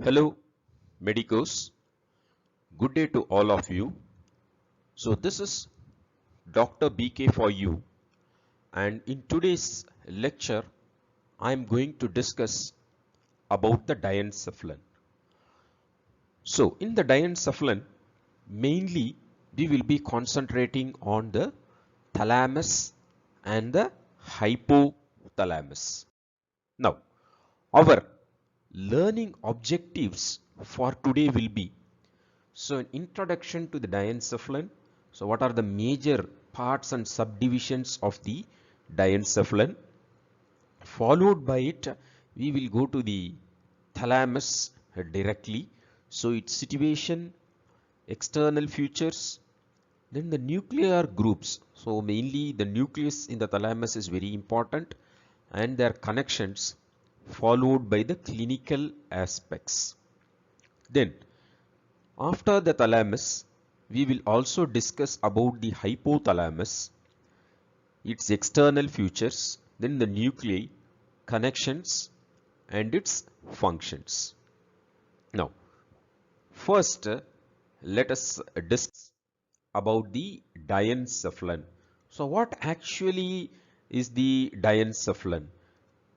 Hello, Medicos. Good day to all of you. So this is Dr. BK for you, and in today's lecture I am going to discuss about the diencephalon. So in the diencephalon, mainly we will be concentrating on the thalamus and the hypothalamus. Now, our learning objectives for today will be, so an introduction to the diencephalon. So what are the major parts and subdivisions of the diencephalon? Followed by it, we will go to the thalamus directly. So its situation, external features, then the nuclear groups. So mainly the nucleus in the thalamus is very important and their connections, followed by the clinical aspects. Then after the thalamus, we will also discuss about the hypothalamus, its external features, then the nuclei, connections, and its functions. Now, first, let us discuss about the diencephalon. So, what actually is the diencephalon?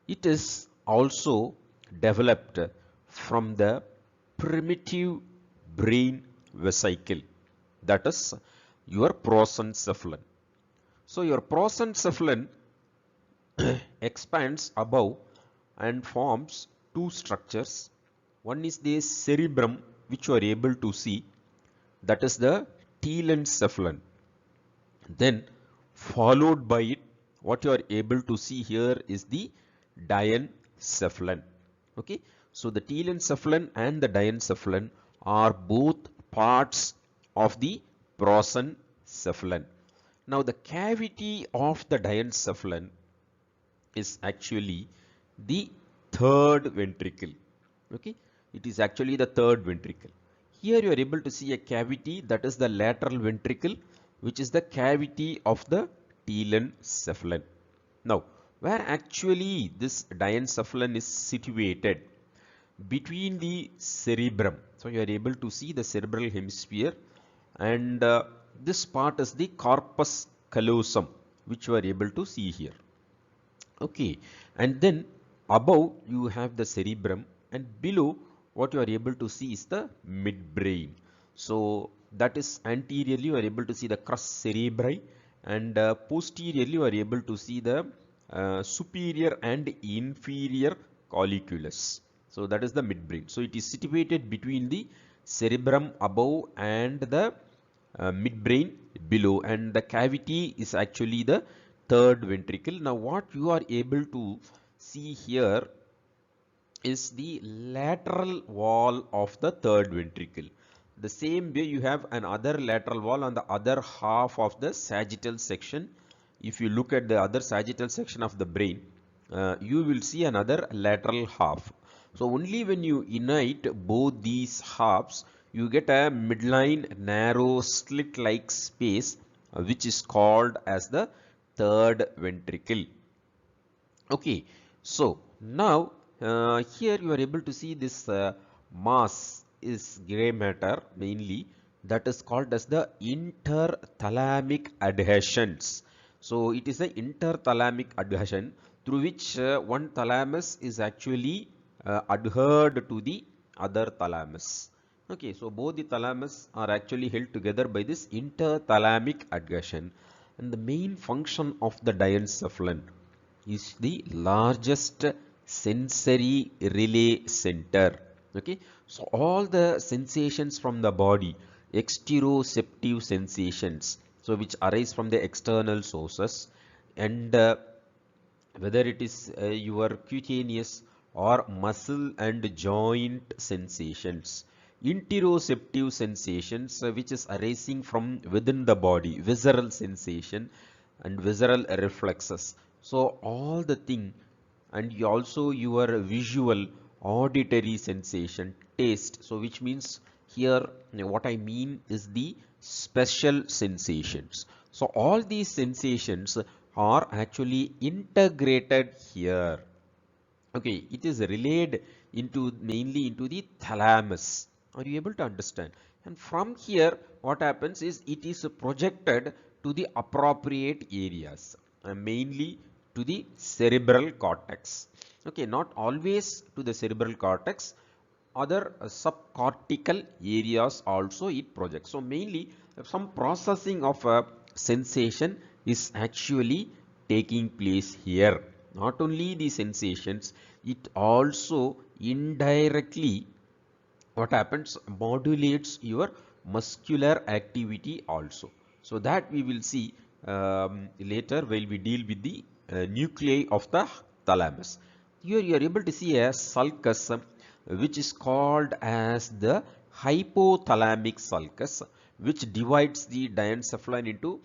It is also developed from the primitive brain vesicle, that is your prosencephalon. So your prosencephalon expands above and forms two structures. One is the cerebrum, which you are able to see, that is the telencephalon. Then followed by it, what you are able to see here is the diencephalon. Okay, so the telencephalon and the diencephalon are both parts of the prosencephalon. Now the cavity of the diencephalon is actually the third ventricle. Okay, it is actually the third ventricle. Here you are able to see a cavity, that is the lateral ventricle, which is the cavity of the telencephalon. Now, where actually this diencephalon is situated? Between the cerebrum. So you are able to see the cerebral hemisphere, and this part is the corpus callosum, which you are able to see here. Okay, and then above you have the cerebrum, and below what you are able to see is the midbrain. So that is anteriorly you are able to see the crus cerebri, and posteriorly you are able to see the superior and inferior colliculus. So that is the midbrain. So it is situated between the cerebrum above and the midbrain below, and the cavity is actually the third ventricle. Now what you are able to see here is the lateral wall of the third ventricle. The same way you have another lateral wall on the other half of the sagittal section. If you look at the other sagittal section of the brain, you will see another lateral half. So only when you unite both these halves, you get a midline narrow slit like space, which is called as the third ventricle. Okay, so now here you are able to see this mass is gray matter mainly, that is called as the interthalamic adhesions. So it is the interthalamic adhesion through which one thalamus is actually adhered to the other thalamus. Okay, so both the thalamus are actually held together by this interthalamic adhesion, and the main function of the diencephalon is the largest sensory relay center. Okay, so all the sensations from the body, exteroceptive sensations, so which arise from the external sources, and whether it is your cutaneous or muscle and joint sensations, interoceptive sensations, which is arising from within the body, visceral sensation and visceral reflexes. So all the thing, and you also your visual, auditory sensation, taste. So which means here what I mean is the special sensations. So all these sensations are actually integrated here. Okay, it is relayed mainly into the thalamus. Are you able to understand? And from here, what happens is it is projected to the appropriate areas, mainly to the cerebral cortex. Okay, not always to the cerebral cortex, other subcortical areas also it projects. So mainly some processing of a sensation is actually taking place here. Not only the sensations, it also indirectly what happens modulates your muscular activity also. So that we will see later while we deal with the nuclei of the thalamus. Here you are able to see a sulcus which is called as the hypothalamic sulcus, which divides the diencephalon into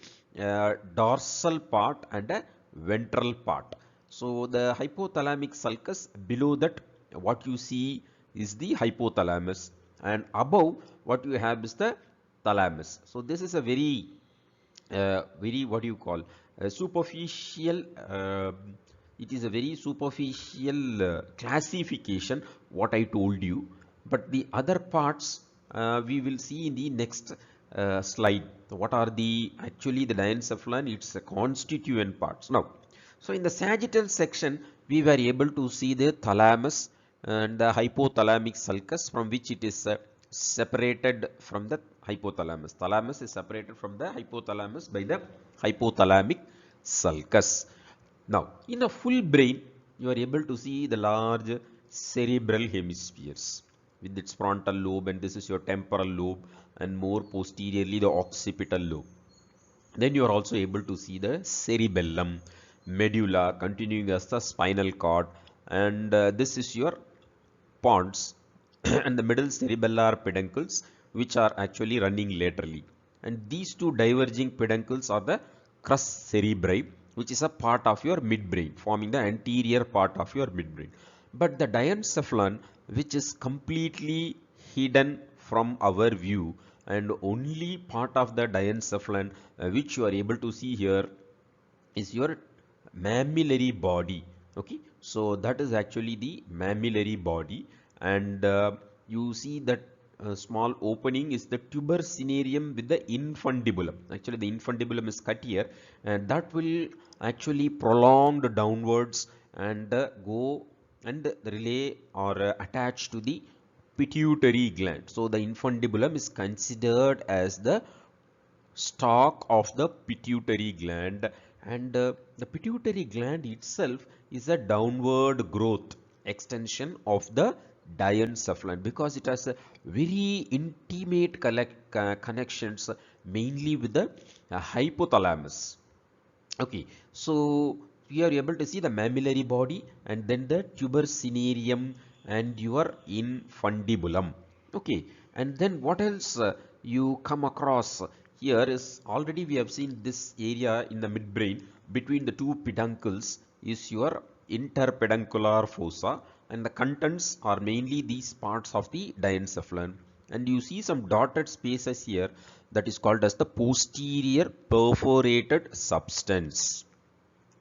dorsal part and a ventral part. So the hypothalamic sulcus, below that what you see is the hypothalamus, and above what you have is the thalamus. So this is a very what do you call superficial, it is a very superficial classification what I told you, but the other parts we will see in the next slide. What are the actually the diencephalon, its constituent parts. Now, so in the sagittal section we were able to see the thalamus and the hypothalamic sulcus, from which it is separated from the hypothalamus. Thalamus is separated from the hypothalamus by the hypothalamic sulcus. Now, in a full brain, you are able to see the large cerebral hemispheres with its frontal lobe, and this is your temporal lobe, and more posteriorly the occipital lobe. Then you are also able to see the cerebellum, medulla, continuing as the spinal cord, and this is your pons and the middle cerebellar peduncles, which are actually running laterally. And these two diverging peduncles are the crus cerebri, which is a part of your midbrain, forming the anterior part of your midbrain. But the diencephalon, which is completely hidden from our view, and only part of the diencephalon which you are able to see here is your mammillary body. Okay, so that is actually the mammillary body, and you see that small opening is the tuber cinereum with the infundibulum. Actually the infundibulum is cut here, and that will actually prolonged downwards and go and relay or attach to the pituitary gland. So the infundibulum is considered as the stalk of the pituitary gland, and the pituitary gland itself is a downward growth extension of the diencephalon, because it has a very intimate connections mainly with the hypothalamus. Okay, so we are able to see the mammillary body, and then the tuber cinereum and your infundibulum. Okay, and then what else you come across here is, already we have seen this area in the midbrain between the two peduncles is your interpedancular fossa, and the contents are mainly these parts of the diencephalon. And you see some dotted spaces here, that is called as the posterior perforated substance,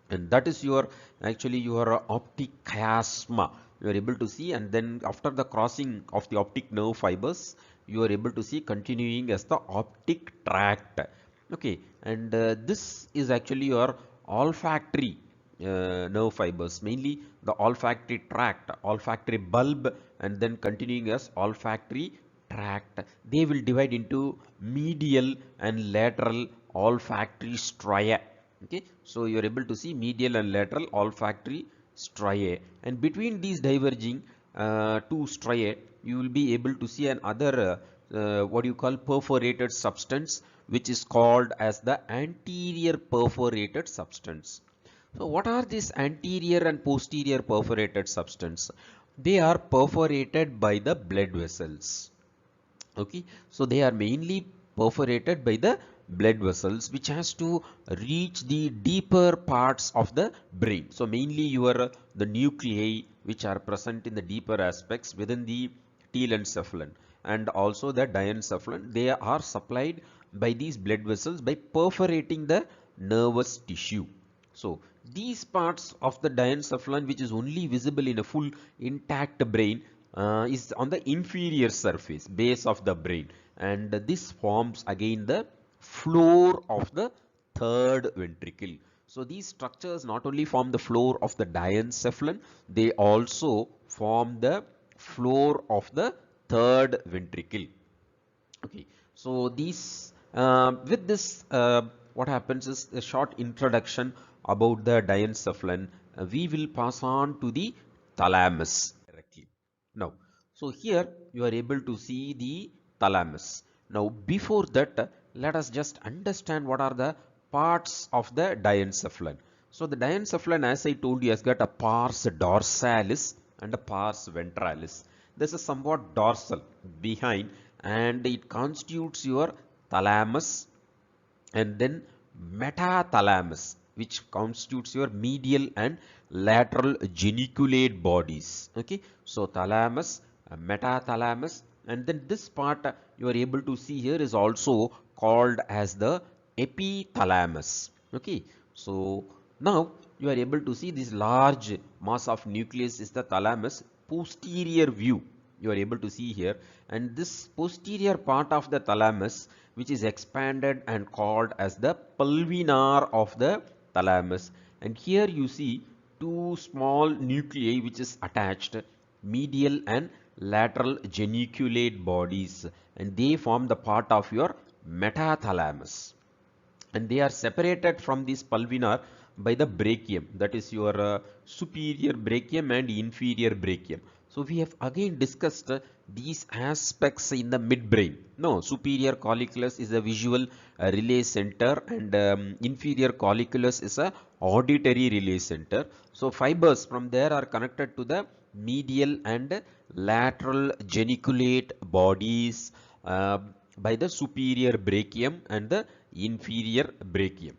and that is your actually your optic chiasma you are able to see. And then after the crossing of the optic nerve fibers, you are able to see continuing as the optic tract. Okay, and this is actually your olfactory nerve fibers, mainly the olfactory tract, olfactory bulb, and then continuing as olfactory tract. They will divide into medial and lateral olfactory striae. Okay, so you are able to see medial and lateral olfactory striae, and between these diverging two striae, you will be able to see another what you call perforated substance, which is called as the anterior perforated substance. So what are these anterior and posterior perforated substance? They are perforated by the blood vessels. Okay, so they are mainly perforated by the blood vessels, which has to reach the deeper parts of the brain. So mainly your the nuclei which are present in the deeper aspects within the telencephalon, and also the diencephalon, they are supplied by these blood vessels by perforating the nervous tissue. So these parts of the diencephalon, which is only visible in a full intact brain, is on the inferior surface, base of the brain, and this forms again the floor of the third ventricle. So these structures not only form the floor of the diencephalon, they also form the floor of the third ventricle. Okay, so these with this what happens is a short introduction about the diencephalon. We will pass on to the thalamus directly. Now, so here you are able to see the thalamus. Now, before that, let us just understand what are the parts of the diencephalon. So, the diencephalon, as I told you, has got a pars dorsalis and a pars ventralis. This is somewhat dorsal behind, and it constitutes your thalamus and then Metatalamus, which constitutes your medial and lateral geniculate bodies. Okay, so thalamus, Metatalamus, and then this part you are able to see here is also called as the Epithalamus. Okay, so now you are able to see this large mass of nucleus is the thalamus. Posterior view you are able to see here, and this posterior part of the thalamus, which is expanded and called as the pulvinar of the thalamus, and here you see two small nuclei which is attached, medial and lateral geniculate bodies, and they form the part of your metathalamus, and they are separated from this pulvinar by the brachium, that is your superior brachium and inferior brachium. So we have again discussed these aspects in the midbrain. No, superior colliculus is a visual relay center, and inferior colliculus is a auditory relay center. So fibers from there are connected to the medial and lateral geniculate bodies by the superior brachium and the inferior brachium.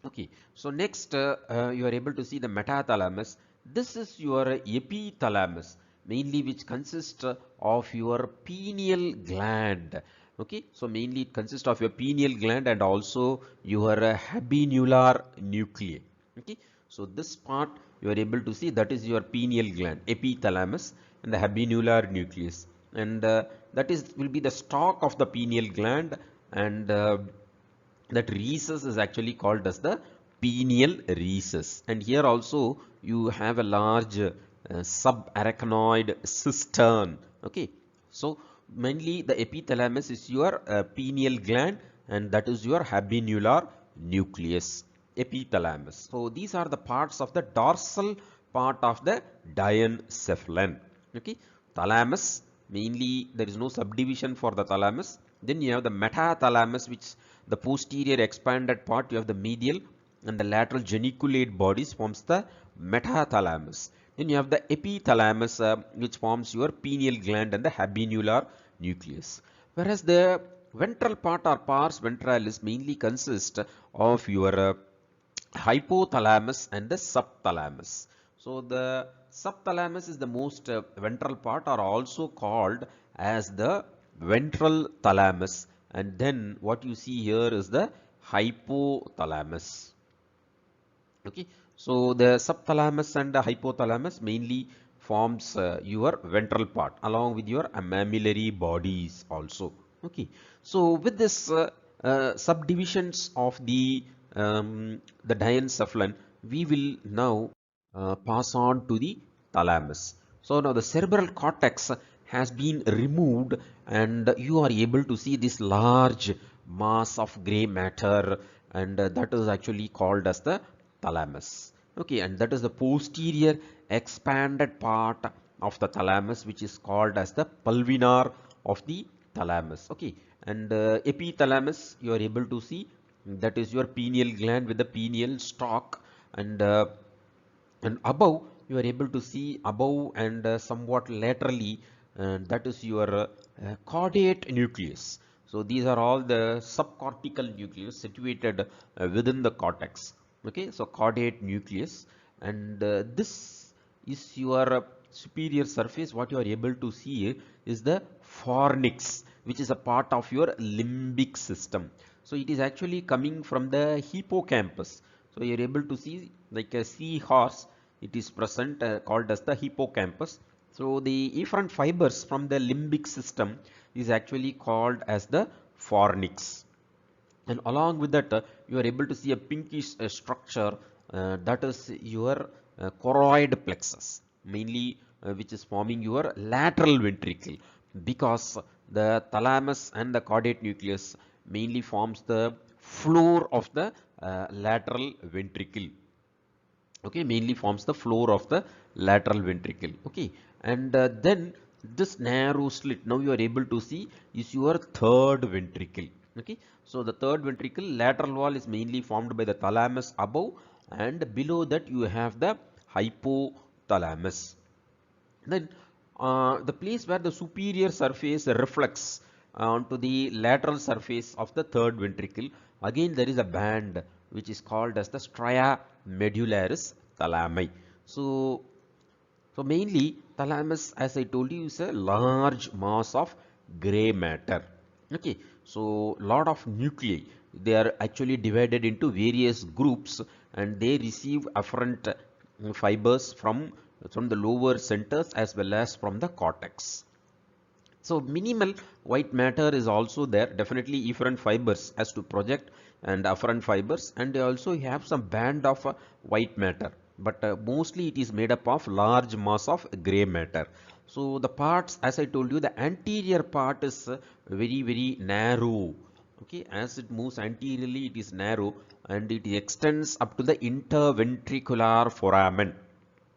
Okay, so next you are able to see the metathalamus. This is your epithalamus, mainly which consists of your pineal gland. Okay, so mainly it consists of your pineal gland and also your habenular nuclei. Okay, so this part you are able to see, that is your pineal gland, epithalamus, and the habenular nucleus, and that is will be the stalk of the pineal gland, and that recess is actually called as the pineal recess. And here also you have a large subarachnoid cistern. Okay, so mainly the epithalamus is your pineal gland, and that is your habenular nucleus, epithalamus. So these are the parts of the dorsal part of the diencephalon. Okay, thalamus, mainly there is no subdivision for the thalamus. Then you have the metathalamus, which the posterior expanded part, you have the medial and the lateral geniculate bodies forms the metathalamus. Then you have the epithalamus, which forms your pineal gland and the habenular nucleus. Whereas the ventral part or pars ventralis mainly consist of your hypothalamus and the subthalamus. So the subthalamus is the most ventral part, or also called as the ventral thalamus, and then what you see here is the hypothalamus. Okay, so the subthalamus and the hypothalamus mainly forms your ventral part along with your mammillary bodies also. Okay, so with this subdivisions of the diencephalon, we will now pass on to the thalamus. So now the cerebral cortex has been removed, and you are able to see this large mass of gray matter, and that is actually called as the thalamus. Okay, and that is the posterior expanded part of the thalamus, which is called as the pulvinar of the thalamus. Okay, and epithalamus you are able to see, that is your pineal gland with the pineal stalk, and above you are able to see above and somewhat laterally, that is your caudate nucleus. So these are all the subcortical nucleus situated within the cortex. Okay, so caudate nucleus, and this is your superior surface. What you are able to see is the fornix, which is a part of your limbic system. So it is actually coming from the hippocampus. So you are able to see like a seahorse, it is present called as the hippocampus. So the efferent fibers from the limbic system is actually called as the fornix. And along with that, you are able to see a pinkish structure that is your choroid plexus, mainly which is forming your lateral ventricle, because the thalamus and the caudate nucleus mainly forms the floor of the lateral ventricle. Okay, mainly forms the floor of the lateral ventricle. Okay, and then this narrow slit now you are able to see is your third ventricle. Okay, so the third ventricle lateral wall is mainly formed by the thalamus above, and below that you have the hypothalamus. Then the place where the superior surface reflects onto the lateral surface of the third ventricle, again there is a band which is called as the stria medullaris thalami. So mainly thalamus, as I told you, is a large mass of gray matter. Okay, so lot of nuclei, they are actually divided into various groups, and they receive afferent fibers from the lower centers as well as from the cortex. So minimal white matter is also there, definitely efferent fibers as to project and afferent fibers, and they also have some band of white matter, but mostly it is made up of large mass of gray matter. So the parts, as I told you, the anterior part is very narrow. Okay, as it moves anteriorly it is narrow, and it extends up to the interventricular foramen,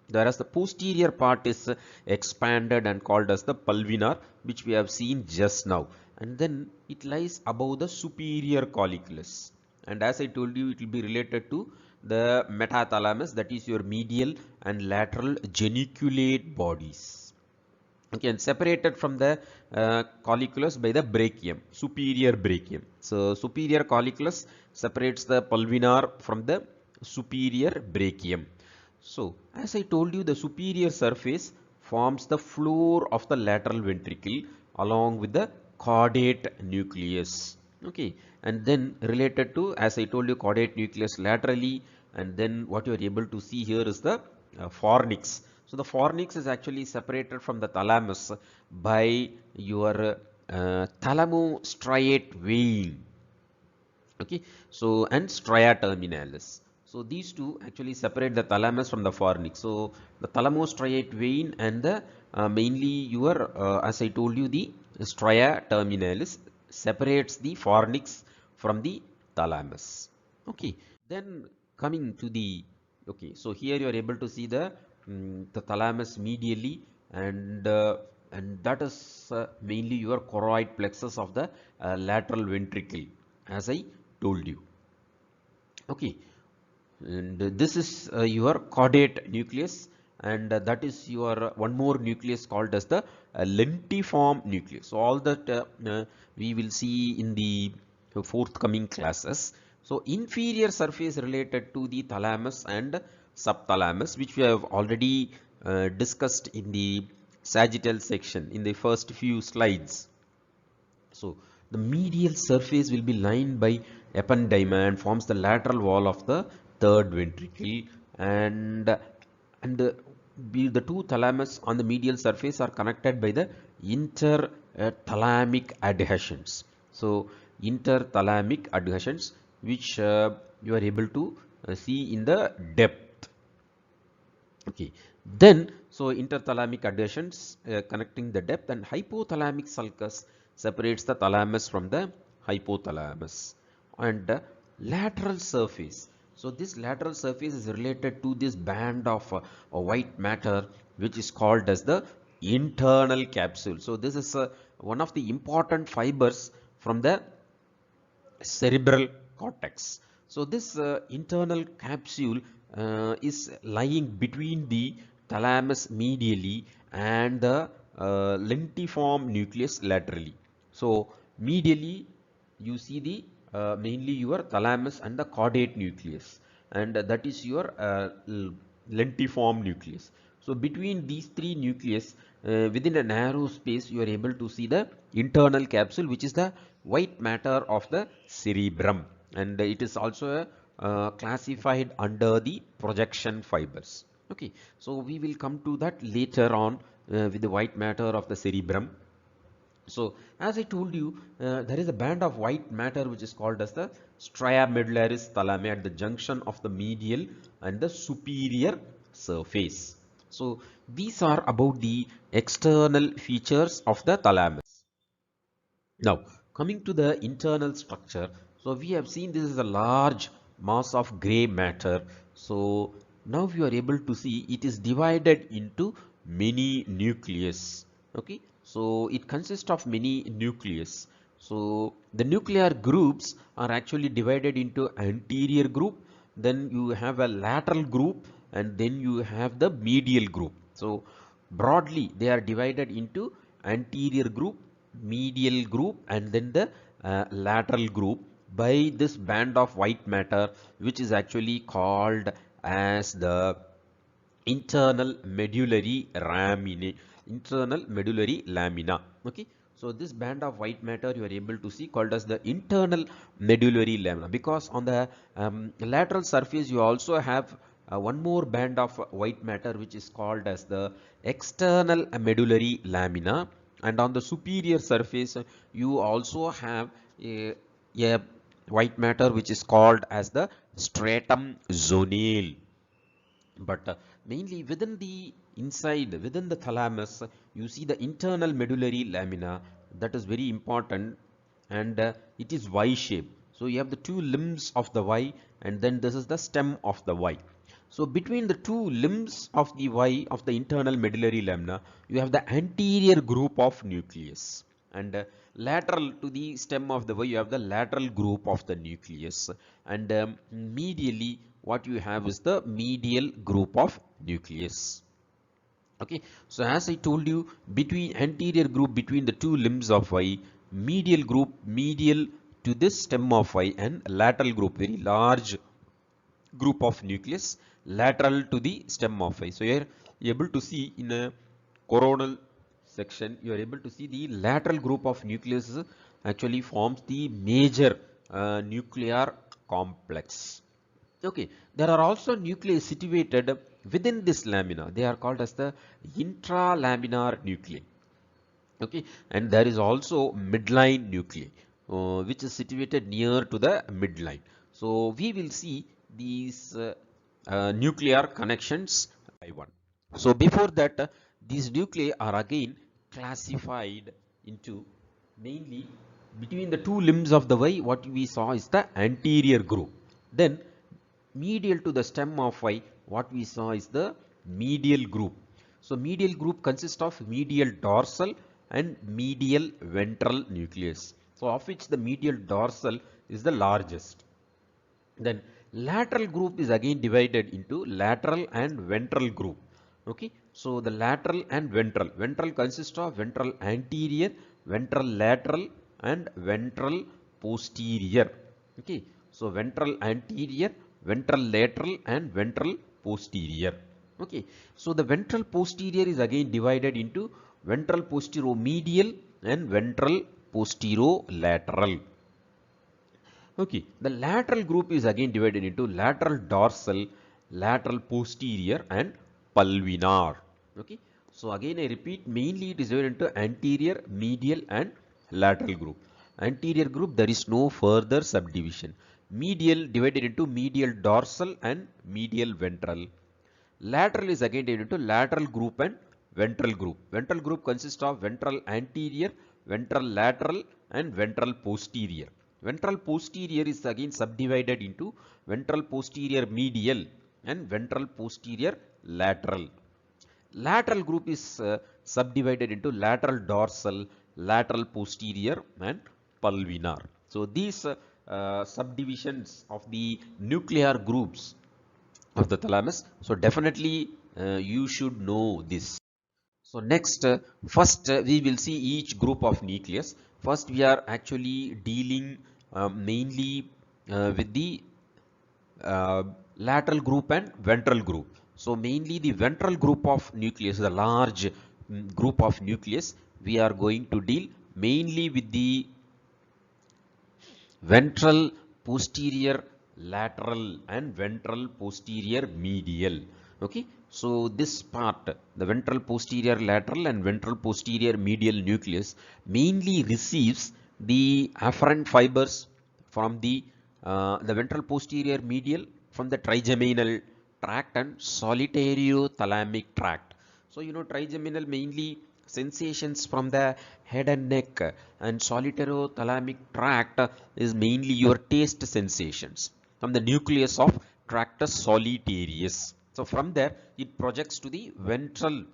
whereas the posterior part is expanded and called as the pulvinar, which we have seen just now, and then it lies above the superior colliculus, and as I told you, it will be related to the metatalamus, that is your medial and lateral geniculate bodies. Okay, and separated from the colliculus by the brachium, superior brachium. So superior colliculus separates the pulvinar from the superior brachium. So as I told you, the superior surface forms the floor of the lateral ventricle along with the caudate nucleus. Okay, and then related to, as I told you, caudate nucleus laterally, and then what you are able to see here is the fornix. So the fornix is actually separated from the thalamus by your thalamostriate vein. Okay, so and stria terminalis. So these two actually separate the thalamus from the fornix. So the thalamostriate vein and the mainly your as I told you, the stria terminalis separates the fornix from the thalamus. Okay, then coming to the, okay, so here you are able to see the thalamus medially, and that is mainly your choroid plexus of the lateral ventricle, as I told you. Okay, and this is your caudate nucleus, and that is your one more nucleus called as the lentiform nucleus. So all that we will see in the forthcoming classes. So inferior surface related to the thalamus and subthalamus, which we have already discussed in the sagittal section in the first few slides. So the medial surface will be lined by ependyma and forms the lateral wall of the third ventricle, and the two thalamus on the medial surface are connected by the interthalamic adhesions. So interthalamic adhesions, which you are able to see in the depth. Okay, then so interthalamic adhesions connecting the depth, and hypothalamic sulcus separates the thalamus from the hypothalamus, and lateral surface. So this lateral surface is related to this band of white matter, which is called as the internal capsule. So this is one of the important fibers from the cerebral cortex. So this internal capsule is lying between the thalamus medially and the lentiform nucleus laterally. So medially you see the mainly your thalamus and the caudate nucleus, and that is your lentiform nucleus. So between these three nucleus, within a narrow space, you are able to see the internal capsule, which is the white matter of the cerebrum, and it is also classified under the projection fibers. Okay, so we will come to that later on with the white matter of the cerebrum. So as I told you, there is a band of white matter which is called as the stria medullaris thalami at the junction of the medial and the superior surface. So these are about the external features of the thalamus. Now coming to the internal structure, so we have seen this is a large mass of gray matter. So now you are able to see it is divided into many nucleus. Okay, so it consists of many nucleus. So the nuclear groups are actually divided into anterior group, then you have a lateral group, and then you have the medial group. So broadly they are divided into anterior group, medial group, and then the lateral group by this band of white matter, which is actually called as the internal medullary lamina. Okay, so this band of white matter you are able to see called as the internal medullary lamina, because on the lateral surface you also have one more band of white matter which is called as the external medullary lamina, and on the superior surface you also have a white matter which is called as the stratum zonale. But mainly within the inside, within the thalamus, you see the internal medullary lamina, that is very important, and it is Y shaped. So you have the two limbs of the Y, and then this is the stem of the Y. So between the two limbs of the Y of the internal medullary lamina, you have the anterior group of nucleus, and lateral to the stem of the Y you have the lateral group of the nucleus, and medially what you have is the medial group of nucleus. Okay, so as I told you, between anterior group between the two limbs of Y, medial group medial to this stem of Y, and lateral group very large group of nucleus lateral to the stem of Y. So you are able to see in a coronal section, you are able to see the lateral group of nucleus actually forms the major nuclear complex. Okay, there are also nuclei situated within this lamina. They are called as the intralaminar nuclei. Okay, and there is also midline nuclei, which is situated near to the midline. So we will see these nuclear connections by one. So before that, these nuclei are again classified into mainly between the two limbs of the Y. What we saw is the anterior group. Then medial to the stem of Y, what we saw is the medial group. So medial group consists of medial dorsal and medial ventral nucleus. So of which the medial dorsal is the largest. Then lateral group is again divided into lateral and ventral group. Okay, so the lateral and ventral. Ventral consists of ventral anterior, ventral lateral, and ventral posterior. Okay, so ventral anterior, ventral lateral, and ventral posterior. Okay, so the ventral posterior is again divided into ventral posteromedial and ventral posterolateral. Okay, the lateral group is again divided into lateral dorsal, lateral posterior, and pulvinar. Okay, so again I repeat, mainly it is divided into anterior, medial, and lateral group. Anterior group, there is no further subdivision. Medial divided into medial dorsal and medial ventral. Lateral is again divided into lateral group and ventral group. Ventral group consists of ventral anterior, ventral lateral, and ventral posterior. Ventral posterior is again subdivided into ventral posterior medial and ventral posterior lateral. Lateral group is subdivided into lateral dorsal, lateral posterior, and pulvinar. So these subdivisions of the nuclear groups of the thalamus. So definitely you should know this. So next, first we will see each group of nucleus. First we are actually dealing mainly with the lateral group and ventral group. So mainly the ventral group of nucleus, the large group of nucleus, we are going to deal mainly with the ventral posterior lateral and ventral posterior medial. Okay, So this part, the ventral posterior lateral and ventral posterior medial nucleus, mainly receives the afferent fibers from the ventral posterior medial, from the trigeminal tract and solitariothalamic tract. So trigeminal mainly sensations from the head and neck, and solitariothalamic tract is mainly your taste sensations from the nucleus of tractus solitarius. So from there it projects to the ventral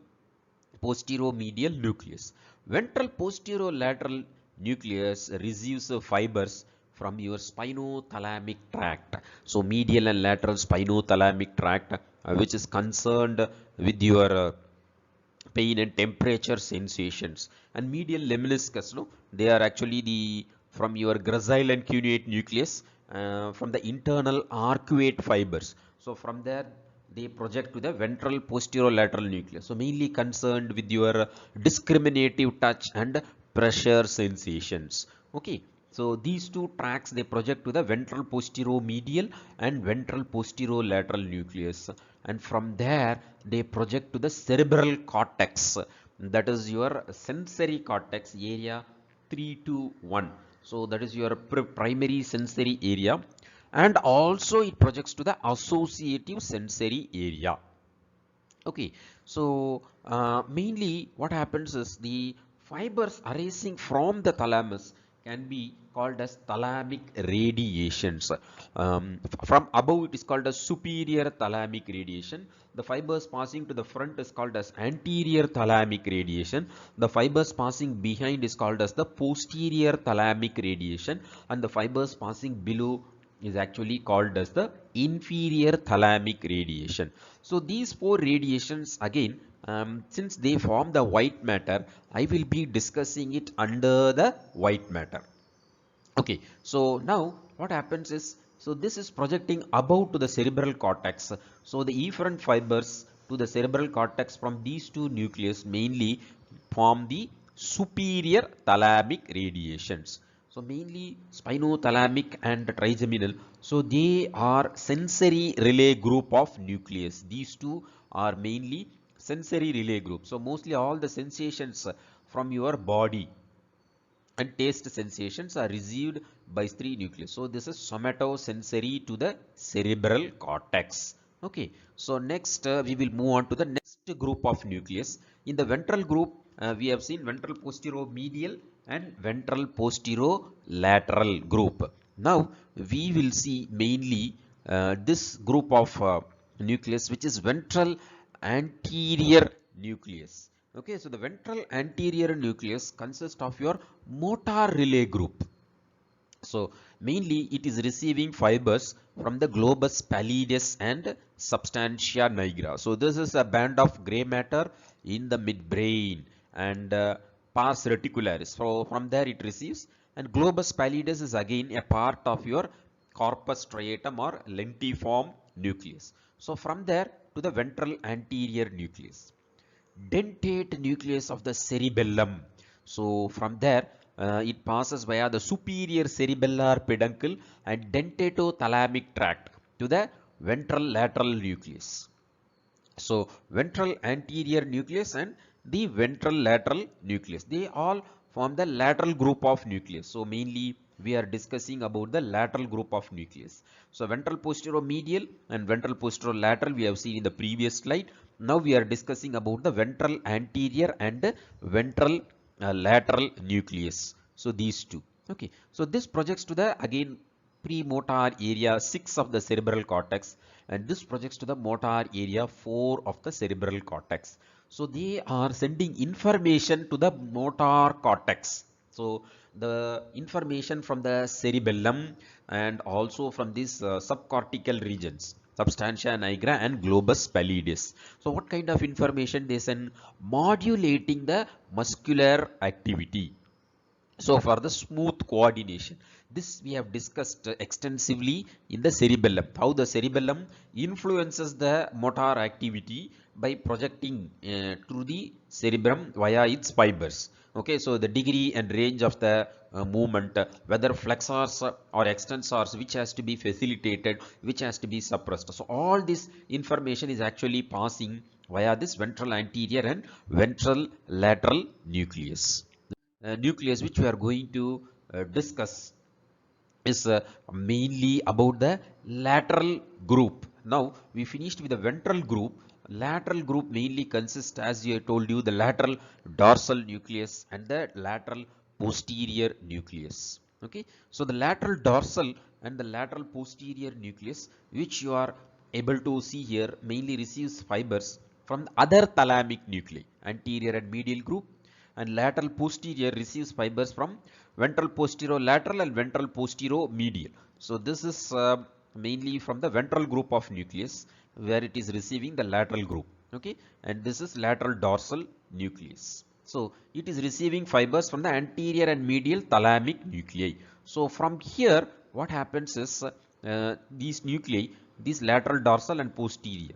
posteromedial nucleus. Ventral posterolateral nucleus receives fibers from your spinothalamic tract. So medial and lateral spinothalamic tract, which is concerned with your pain and temperature sensations. And medial lemniscus, no, they are actually the from your gracile and cuneate nucleus, from the internal arcuate fibers. So from there they project to the ventral posterolateral nucleus. So mainly concerned with your discriminative touch and pressure sensations. Okay. So these two tracts, they project to the ventral posteromedial and ventral posterolateral nucleus, and from there they project to the cerebral cortex, that is your sensory cortex area 3 to 1. So that is your primary sensory area, and also it projects to the associative sensory area. Okay, so mainly what happens is the fibers arising from the thalamus can be called as thalamic radiations. From above it is called as superior thalamic radiation. The fibers passing to the front is called as anterior thalamic radiation. The fibers passing behind is called as the posterior thalamic radiation, and the fibers passing below is actually called as the inferior thalamic radiation. So these four radiations again, since they form the white matter, I will be discussing it under the white matter. Okay, so now what happens is, so this is projecting above to the cerebral cortex. So the efferent fibers to the cerebral cortex from these two nucleus mainly form the superior thalamic radiations. So mainly spinothalamic and trigeminal. So they are sensory relay group of nucleus. These two are mainly sensory relay group. So mostly all the sensations from your body and taste sensations are received by three nucleus. So this is somatosensory to the cerebral cortex. Okay. So next we will move on to the next group of nucleus. In the ventral group, we have seen ventral posteromedial and ventral posterolateral group. Now we will see mainly this group of nucleus, which is ventral anterior nucleus. Okay, so the ventral anterior nucleus consists of your motor relay group. So mainly it is receiving fibers from the globus pallidus and substantia nigra. So this is a band of gray matter in the midbrain and pars reticularis. So from there it receives, and globus pallidus is again a part of your corpus striatum or lentiform nucleus. So from there to the ventral anterior nucleus. Dentate nucleus of the cerebellum. So from there it passes via the superior cerebellar peduncle and dentatothalamic tract to the ventral lateral nucleus. So ventral anterior nucleus and the ventral lateral nucleus, they all form the lateral group of nucleus. So mainly we are discussing about the lateral group of nucleus. So ventral posteromedial and ventral posterolateral we have seen in the previous slide. Now we are discussing about the ventral anterior and ventral lateral nucleus. So these two. Okay. So this projects to the again premotor area 6 of the cerebral cortex, and this projects to the motor area 4 of the cerebral cortex. So they are sending information to the motor cortex. So the information from the cerebellum and also from these subcortical regions, substantia nigra and globus pallidus. So what kind of information they send? Modulating the muscular activity. So for the smooth coordination, this we have discussed extensively in the cerebellum, how the cerebellum influences the motor activity by projecting through the cerebrum via its fibers. Okay, so the degree and range of the movement, whether flexors or extensors, which has to be facilitated, which has to be suppressed. So all this information is actually passing via this ventral anterior and ventral lateral nucleus. Nucleus which we are going to discuss is mainly about the lateral group. Now we finished with the ventral group. Lateral group mainly consists, as I told you, the lateral dorsal nucleus and the lateral posterior nucleus. Okay, so the lateral dorsal and the lateral posterior nucleus, which you are able to see here, mainly receives fibers from other thalamic nuclei, anterior and medial group, and lateral posterior receives fibers from ventral posterolateral and ventral posteromedial. So this is mainly from the ventral group of nucleus, where it is receiving the lateral group. Okay, and this is lateral dorsal nucleus. So it is receiving fibers from the anterior and medial thalamic nuclei. So from here, what happens is these nuclei, these lateral dorsal and posterior,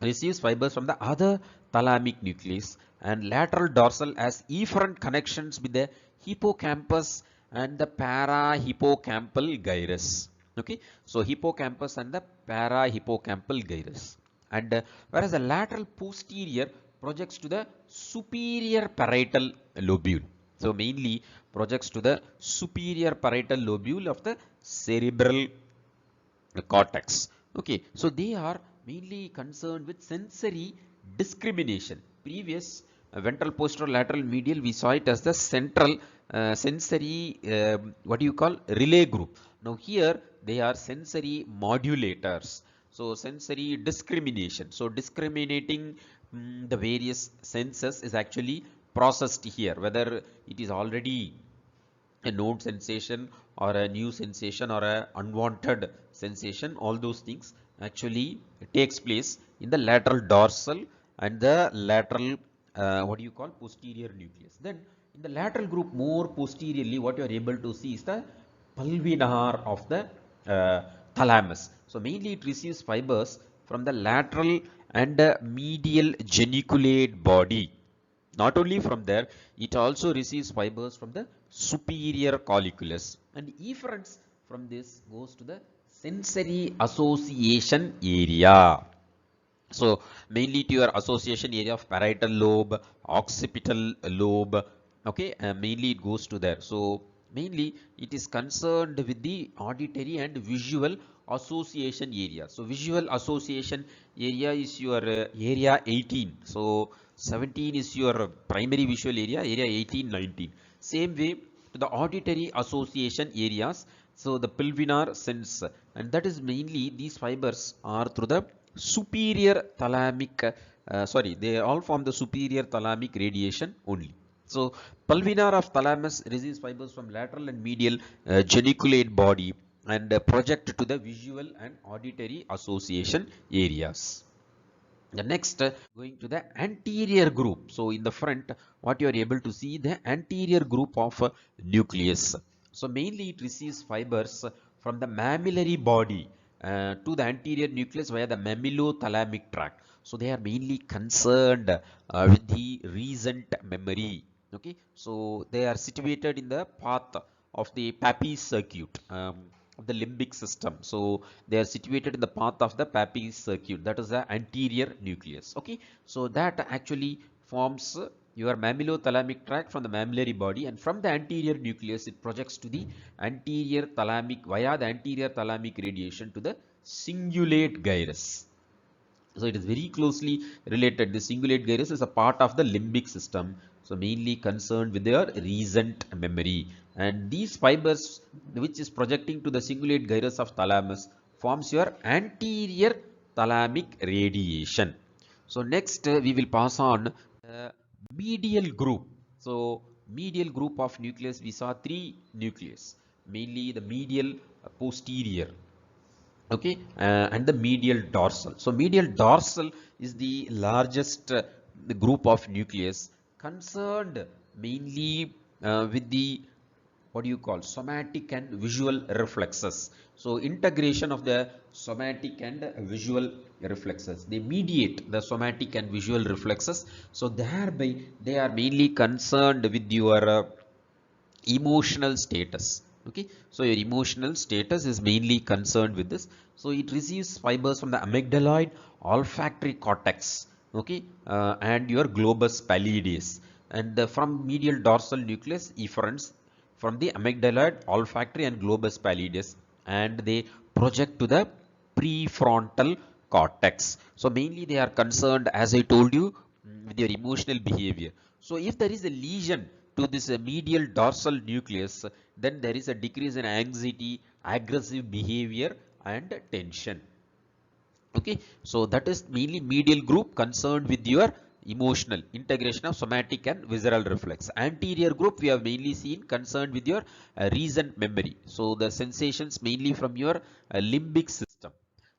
receives fibers from the other thalamic nucleus, and lateral dorsal has efferent connections with the hippocampus and the parahippocampal gyrus. Okay, so hippocampus and the parahippocampal gyrus, and whereas the lateral posterior projects to the superior parietal lobule. So mainly projects to the superior parietal lobule of the cerebral cortex. Okay, so they are mainly concerned with sensory discrimination. Previous ventral posterolateral medial, we saw it as the central sensory what do you call, relay group. Now here they are sensory modulators. So sensory discrimination, so discriminating the various senses is actually processed here, whether it is already a known sensation or a new sensation or a unwanted sensation. All those things actually takes place in the lateral dorsal and the lateral what do you call, posterior nucleus. Then in the lateral group, more posteriorly, what you are able to see is the pulvinar of the thalamus. So mainly it receives fibers from the lateral and medial geniculate body. Not only from there, it also receives fibers from the superior colliculus, and efferents from this goes to the sensory association area. So mainly to your association area of parietal lobe, occipital lobe. Okay, mainly it goes to there. So mainly it is concerned with the auditory and visual association area. So visual association area is your area 18. So 17 is your primary visual area, area 18, 19. Same way to the auditory association areas. So the pulvinar sense, and that is mainly these fibers are through the superior thalamic, they all form the superior thalamic radiation only. So pulvinar of thalamus receives fibers from lateral and medial geniculate body and project to the visual and auditory association areas. The next, going to the anterior group. So in the front, what you are able to see, the anterior group of nucleus. So mainly it receives fibers from the mammillary body to the anterior nucleus via the mammillothalamic tract. So they are mainly concerned with the recent memory. Okay, so they are situated in the path of the Papy circuit of the limbic system. So they are situated in the path of the Papy circuit, that is the anterior nucleus. Okay, so that actually forms your mammillothalamic tract from the mammillary body, and from the anterior nucleus it projects to the anterior thalamic via the anterior thalamic radiation to the cingulate gyrus. So it is very closely related. The cingulate gyrus is a part of the limbic system, so mainly concerned with your recent memory. And these fibers, which is projecting to the cingulate gyrus of thalamus, forms your anterior thalamic radiation. So next we will pass on medial group. So medial group of nucleus, we saw three nucleus, mainly the medial posterior, okay, and the medial dorsal. So medial dorsal is the largest the group of nucleus concerned mainly with the, what do you call, somatic and visual reflexes. So integration of the somatic and visual reflexes. They mediate the somatic and visual reflexes. So thereby they are mainly concerned with your emotional status. Okay, so your emotional status is mainly concerned with this. So it receives fibers from the amygdaloid, olfactory cortex, okay, and your globus pallidus, and from medial dorsal nucleus efferents from the amygdaloid, olfactory and globus pallidus, and they project to the prefrontal cortex. So mainly they are concerned, as I told you, with your emotional behavior. So if there is a lesion to this medial dorsal nucleus, then there is a decrease in anxiety, aggressive behavior and tension. Okay, so that is mainly medial group concerned with your emotional integration of somatic and visceral reflex. Anterior group we have mainly seen concerned with your recent memory. So the sensations mainly from your limbic system.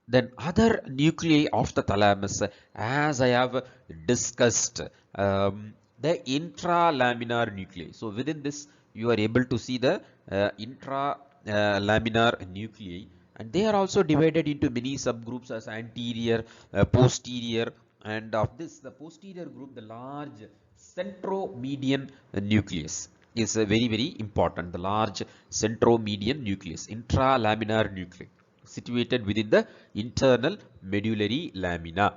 Then other nuclei of the thalamus, as I have discussed, the intralaminar nuclei. So within this, you are able to see the intralaminar nuclei, and they are also divided into many subgroups as anterior, posterior, and of this, the posterior group, the large centromedian nucleus is very important. The large centromedian nucleus, intralaminar nuclei, situated within the internal medullary lamina.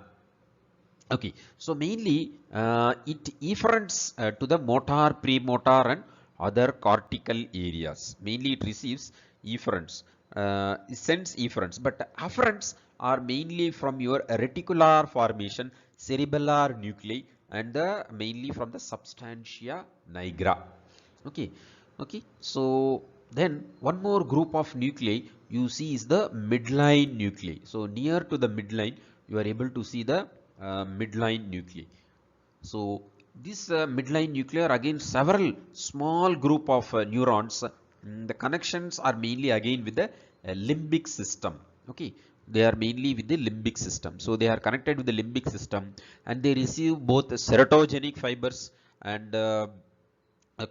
Okay, so mainly it efferents to the motor, premotor and other cortical areas. Mainly it receives efferents, sends efferents, but afferents are mainly from your reticular formation, cerebellar nuclei, and mainly from the substantia nigra. Okay, okay, so then one more group of nuclei you see is the midline nuclei. So near to the midline, you are able to see the midline nuclei. So this midline nuclei are again several small group of neurons. The connections are mainly again with the limbic system. Okay, they are mainly with the limbic system. So they are connected with the limbic system, and they receive both serotogenic fibers and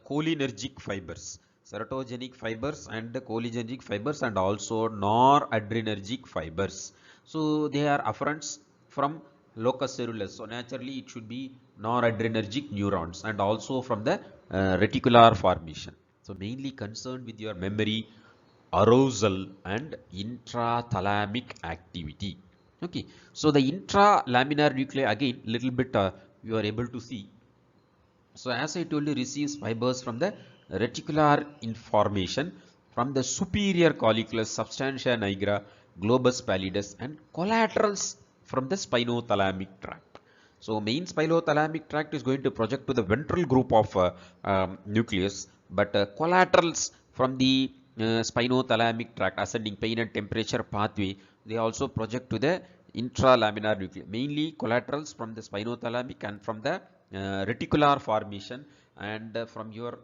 cholinergic fibers, serotogenic fibers and cholinergic fibers, and also noradrenergic fibers. So they are afferents from locus coeruleus. So naturally it should be noradrenergic neurons, and also from the reticular formation. So mainly concerned with your memory, arousal and intrathalamic activity. Okay, so the intralaminar nuclei again little bit you are able to see. So as I told you, receives fibers from the reticular information from the superior colliculus, substantia nigra, globus pallidus, and collaterals from the spinothalamic tract. So main spinothalamic tract is going to project to the ventral group of nucleus, but collaterals from the spinothalamic tract, ascending pain and temperature pathway, they also project to the intralaminar nuclei. Mainly collaterals from the spinothalamic and from the reticular formation, and from your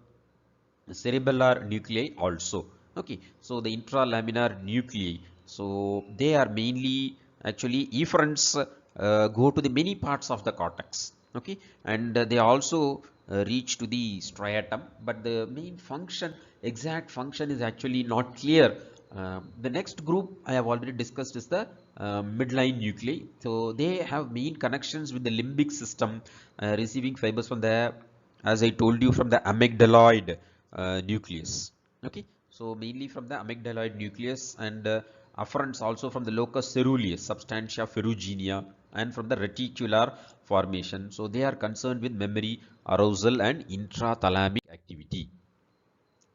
cerebellar nuclei also. Okay, so the intralaminar nuclei, so they are mainly actually efferents go to the many parts of the cortex. Okay, and they also reach to the striatum, but the main function, exact function is actually not clear. The next group I have already discussed is the midline nuclei. So they have main connections with the limbic system, receiving fibers from the, as I told you, from the amygdaloid nucleus. Okay, so mainly from the amygdaloid nucleus, and afferents also from the locus coeruleus, substantia ferruginea, and from the reticular formation. So they are concerned with memory, arousal and intrathalamic activity.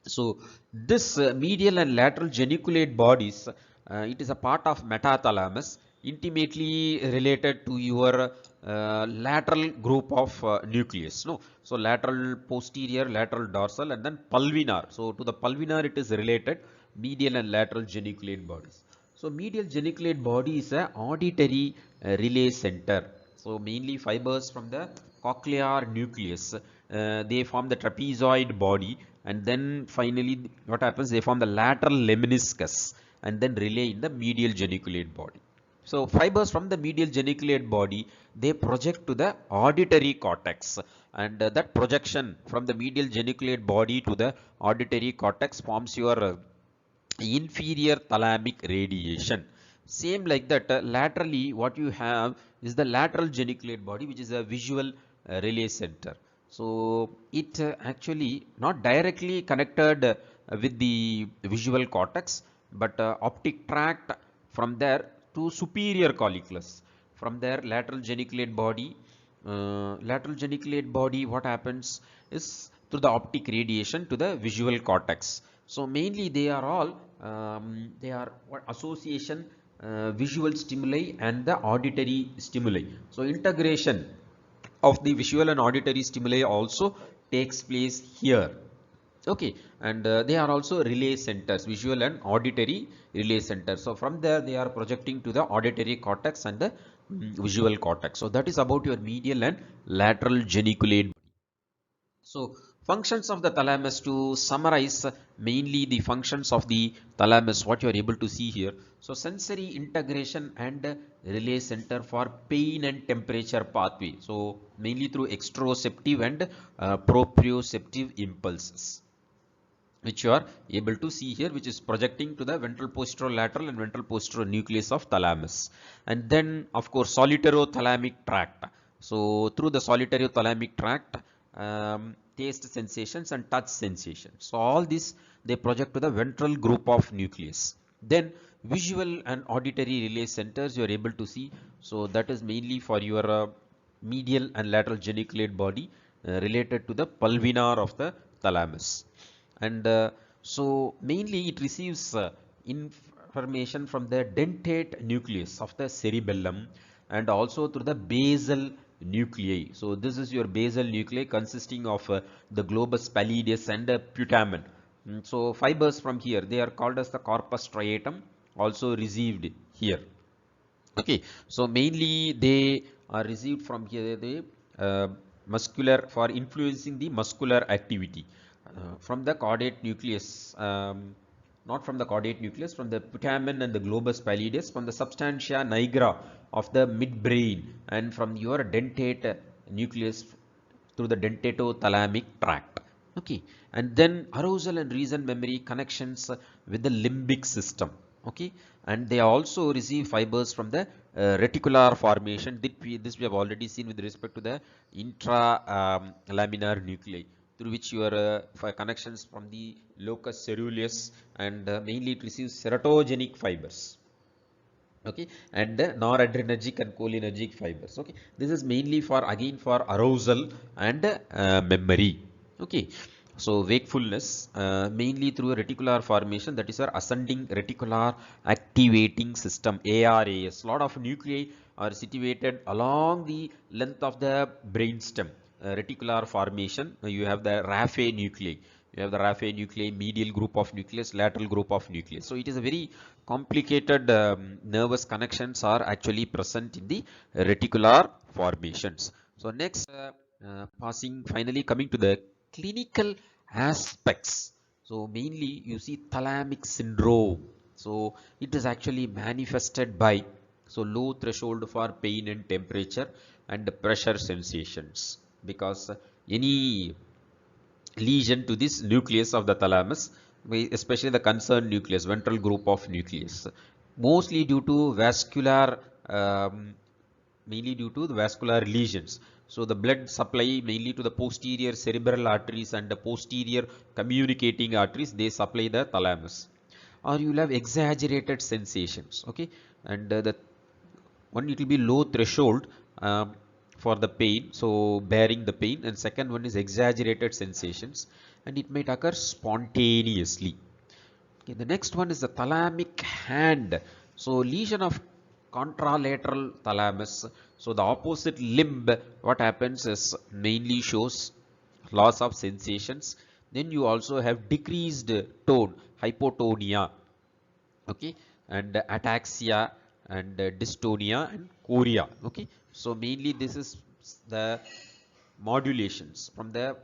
So this medial and lateral geniculate bodies, it is a part of Metatalamus, intimately related to your lateral group of nucleus. No, so lateral posterior, lateral dorsal, and then pulvinar. So to the pulvinar it is related, medial and lateral geniculate bodies. So medial geniculate body is a auditory relay center. So mainly fibers from the cochlear nucleus, they form the trapezoid body, and then finally what happens, they form the lateral lemniscus and then relay in the medial geniculate body. So fibers from the medial geniculate body, they project to the auditory cortex, and that projection from the medial geniculate body to the auditory cortex forms your inferior thalamic radiation. Same like that, laterally what you have is the lateral geniculate body, which is a visual relay center. So it actually not directly connected with the visual cortex, but optic tract from there to superior colliculus. From there, lateral geniculate body, what happens is through the optic radiation to the visual cortex. So mainly they are all they are what association visual stimuli and the auditory stimuli. So integration of the visual and auditory stimuli also takes place here. Okay, and they are also relay centers, visual and auditory relay centers. So from there they are projecting to the auditory cortex and the visual cortex. So that is about your medial and lateral geniculate. So functions of the thalamus, to summarize mainly the functions of the thalamus, what you are able to see here. So sensory integration and relay center for pain and temperature pathway. So mainly through exteroceptive and proprioceptive impulses, which you are able to see here, which is projecting to the ventral posterolateral and ventral posterior nucleus of thalamus. And then of course solitary-thalamic tract. So through the solitary-thalamic tract, taste sensations and touch sensations. So all this they project to the ventral group of nucleus. Then visual and auditory relay centers you are able to see. So that is mainly for your medial and lateral geniculate body related to the pulvinar of the thalamus. And so mainly it receives information from the dentate nucleus of the cerebellum and also through the basal nuclei. So this is your basal nuclei consisting of the globus pallidus and putamen. So fibers from here, they are called as the corpus striatum, also received here. Okay, so mainly they are received from here, the muscular, for influencing the muscular activity from the caudate nucleus, not from the caudate nucleus, from the putamen and the globus pallidus, from the substantia nigra of the midbrain, and from your dentate nucleus through the dentatothalamic tract. Okay, and then arousal and reason memory connections with the limbic system. Okay, and they also receive fibers from the reticular formation. This we have already seen with respect to the intra-laminar nuclei, through which your connections from the locus ceruleus, and mainly it receives serotogenic fibers. Okay, and noradrenergic and cholinergic fibers. Okay, this is mainly for again for arousal and memory. Okay, so wakefulness mainly through a reticular formation, that is our ascending reticular activating system, ARAS. Lot of nuclei are situated along the length of the brainstem. Reticular formation, you have the raphe nuclei. You have the raphe nuclei, medial group of nucleus, lateral group of nucleus. So it is a very complicated nervous connections are actually present in the reticular formations. So next, passing finally coming to the clinical aspects. So mainly you see thalamic syndrome. So it is actually manifested by low threshold for pain and temperature and pressure sensations, because any lesion to this nucleus of the thalamus, especially the concerned nucleus, ventral group of nucleus, mostly due to vascular, mainly due to the vascular lesions. So the blood supply mainly to the posterior cerebral arteries and the posterior communicating arteries, they supply the thalamus. Or you will have exaggerated sensations. Okay, and the one, it will be low threshold for the pain, so bearing the pain, and second one is exaggerated sensations, and it might occur spontaneously. Okay, the next one is the thalamic hand. So lesion of contralateral thalamus. So the opposite limb, what happens is mainly shows loss of sensations. Then you also have decreased tone, hypotonia. Okay, and ataxia and dystonia and chorea. Okay, so mainly this is the modulations from the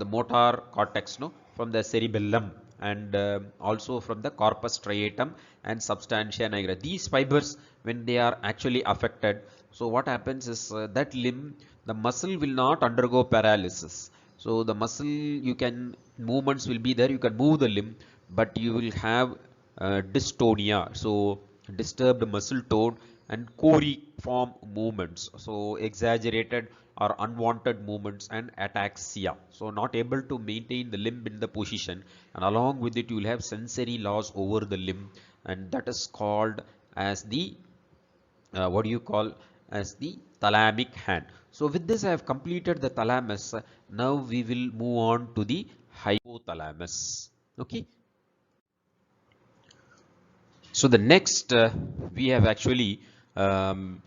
motor cortex, no, from the cerebellum, and also from the corpus striatum and substantia nigra. These fibers, when they are actually affected, so what happens is that limb, the muscle will not undergo paralysis. So the muscle, you can, movements will be there, you can move the limb, but you will have dystonia. So disturbed muscle tone and coriform movements, so exaggerated or unwanted movements, and ataxia, so not able to maintain the limb in the position, and along with it you will have sensory loss over the limb, and that is called as the what do you call as the thalamic hand. So with this I have completed the thalamus. Now we will move on to the hypothalamus. Okay, so the next we have actually um,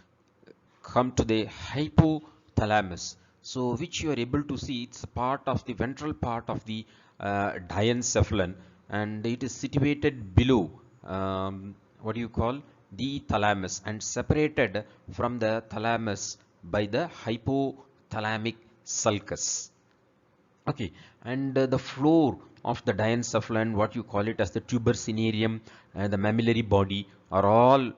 come to the hypothalamus, so which you are able to see it's a part of the ventral part of the diencephalon, and it is situated below what do you call the thalamus and separated from the thalamus by the hypothalamic sulcus. Okay, and the floor of the diencephalon, what you call it as the tuber cinereum and the mammillary body, are all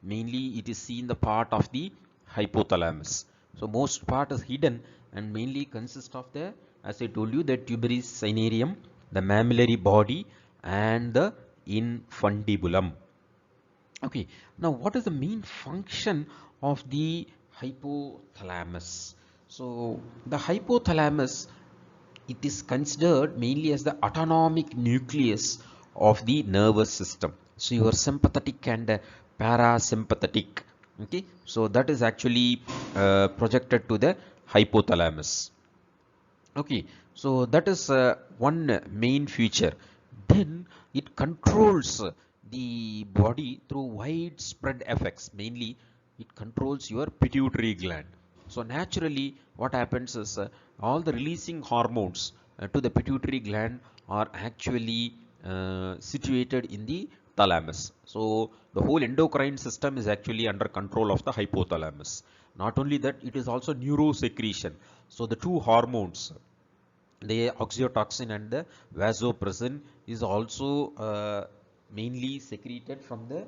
mainly it is seen the part of the hypothalamus. So most part is hidden and mainly consists of the, as I told you, the tuberous cinereum, the mammillary body, and the infundibulum. Okay, now what is the main function of the hypothalamus? So the hypothalamus, it is considered mainly as the autonomic nucleus of the nervous system. So your sympathetic and parasympathetic. Okay, so that is actually projected to the hypothalamus. Okay, so that is one main feature. Then it controls the body through widespread effects. Mainly, it controls your pituitary gland. So naturally, what happens is all the releasing hormones to the pituitary gland are actually situated in the thalamus. So the whole endocrine system is actually under control of the hypothalamus. Not only that, it is also neurosecretion. So the two hormones, the oxytocin and the vasopressin, is also mainly secreted from the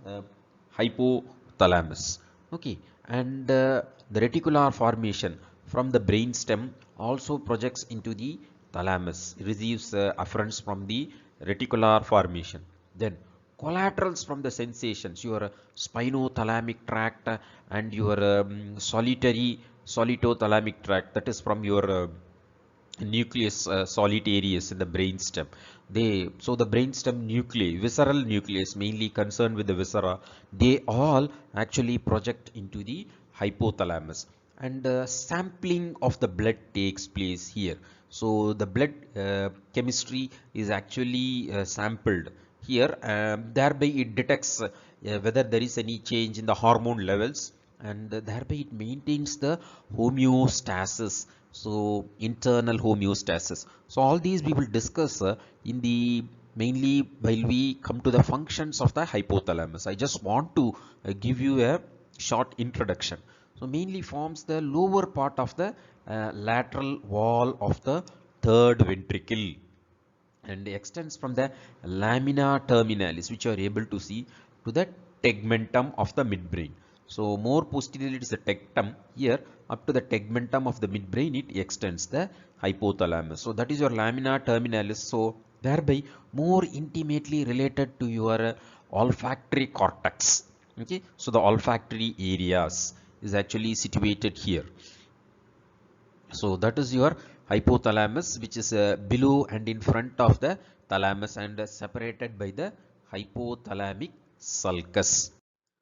uh, hypothalamus. Okay, and the reticular formation from the brainstem also projects into the thalamus, receives afferents from the reticular formation. Then collaterals from the sensations, your spinothalamic tract and your solitothalamic tract, that is from your nucleus solitarius in the brainstem. So the brainstem nuclei, visceral nucleus, mainly concerned with the viscera, they all actually project into the hypothalamus, and sampling of the blood takes place here. So the blood chemistry is actually sampled here, thereby it detects whether there is any change in the hormone levels, and thereby it maintains the homeostasis, so internal homeostasis. So all these we will discuss in the mainly while we come to the functions of the hypothalamus. I just want to give you a short introduction. So mainly forms the lower part of the lateral wall of the third ventricle, and extends from the lamina terminalis, which you are able to see, to the tegmentum of the midbrain. So more posteriorly it is the tectum. Here up to the tegmentum of the midbrain it extends the hypothalamus. So that is your lamina terminalis. So thereby more intimately related to your olfactory cortex. Okay, so the olfactory areas is actually situated here. So that is your hypothalamus, which is below and in front of the thalamus, and separated by the hypothalamic sulcus.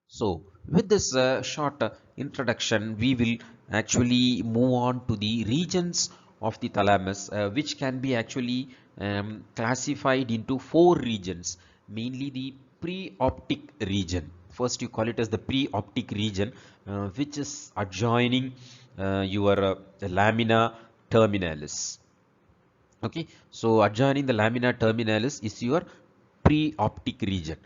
So with this short introduction, we will actually move on to the regions of the thalamus, which can be actually classified into four regions, mainly the preoptic region. First you call it as the preoptic region, which is adjoining your lamina terminalis. Okay, so adjoining the lamina terminalis is your preoptic region.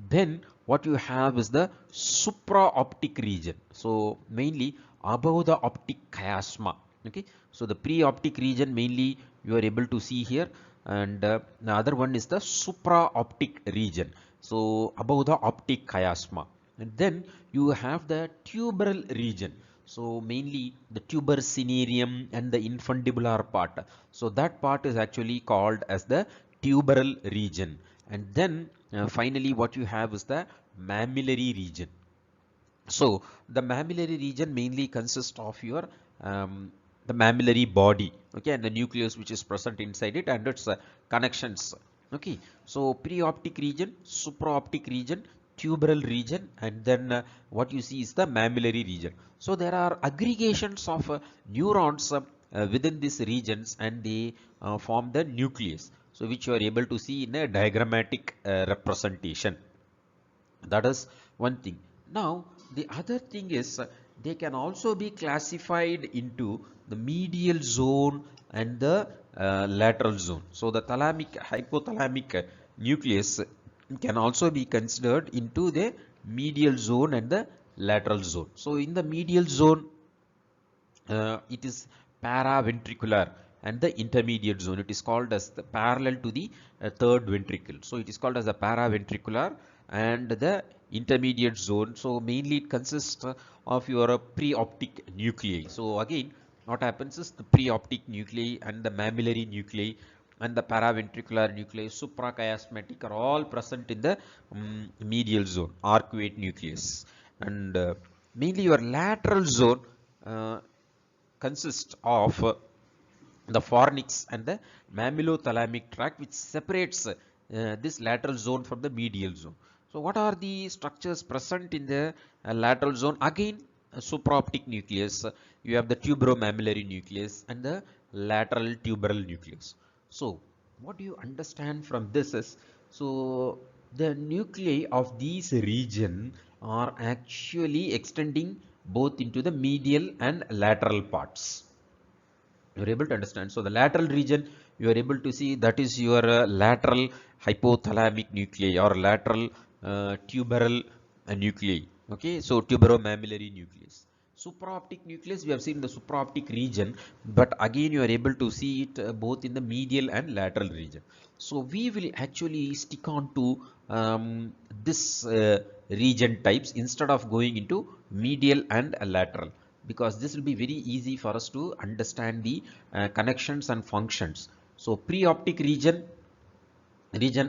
Then what you have is the supraoptic region. So mainly above the optic chiasma. Okay, so the preoptic region mainly you are able to see here, and the other one is the supraoptic region. So above the optic chiasma, and then you have the tuberal region. So mainly the tuber cinereum and the infundibular part. So that part is actually called as the tuberal region. And then finally what you have is the mammillary region. So the mammillary region mainly consists of your the mammillary body, okay, and the nucleus which is present inside it and its connections. Okay, so preoptic region, supraoptic region, tuberal region, and then what you see is the mammillary region. So there are aggregations of neurons within these regions, and they form the nucleus. So which you are able to see in a diagrammatic representation. That is one thing. Now the other thing is they can also be classified into the medial zone and the lateral zone. So the thalamic hypothalamic nucleus can also be considered into the medial zone and the lateral zone. So in the medial zone, it is paraventricular, and the intermediate zone, it is called as the parallel to the third ventricle. So it is called as the paraventricular and the intermediate zone. So mainly it consists of your preoptic nuclei. So again, what happens is the preoptic nuclei and the mammillary nuclei and the paraventricular nuclei, suprachiasmatic, are all present in the medial zone, arcuate nucleus. And mainly your lateral zone uh, consists of the fornix and the mammillothalamic tract, which separates this lateral zone from the medial zone. So what are the structures present in the lateral zone? Again, supraoptic nucleus, you have the tuberomammillary nucleus and the lateral tuberal nucleus. So what do you understand from this is, so the nuclei of these region are actually extending both into the medial and lateral parts. You are able to understand. So the lateral region, you are able to see, that is your lateral hypothalamic nuclei or lateral tuberal nuclei. Okay, so tuberomammillary nucleus. Supraoptic nucleus, we have seen the supraoptic region, but again you are able to see it both in the medial and lateral region. So we will actually stick on to this region types instead of going into medial and lateral, because this will be very easy for us to understand the connections and functions. So preoptic region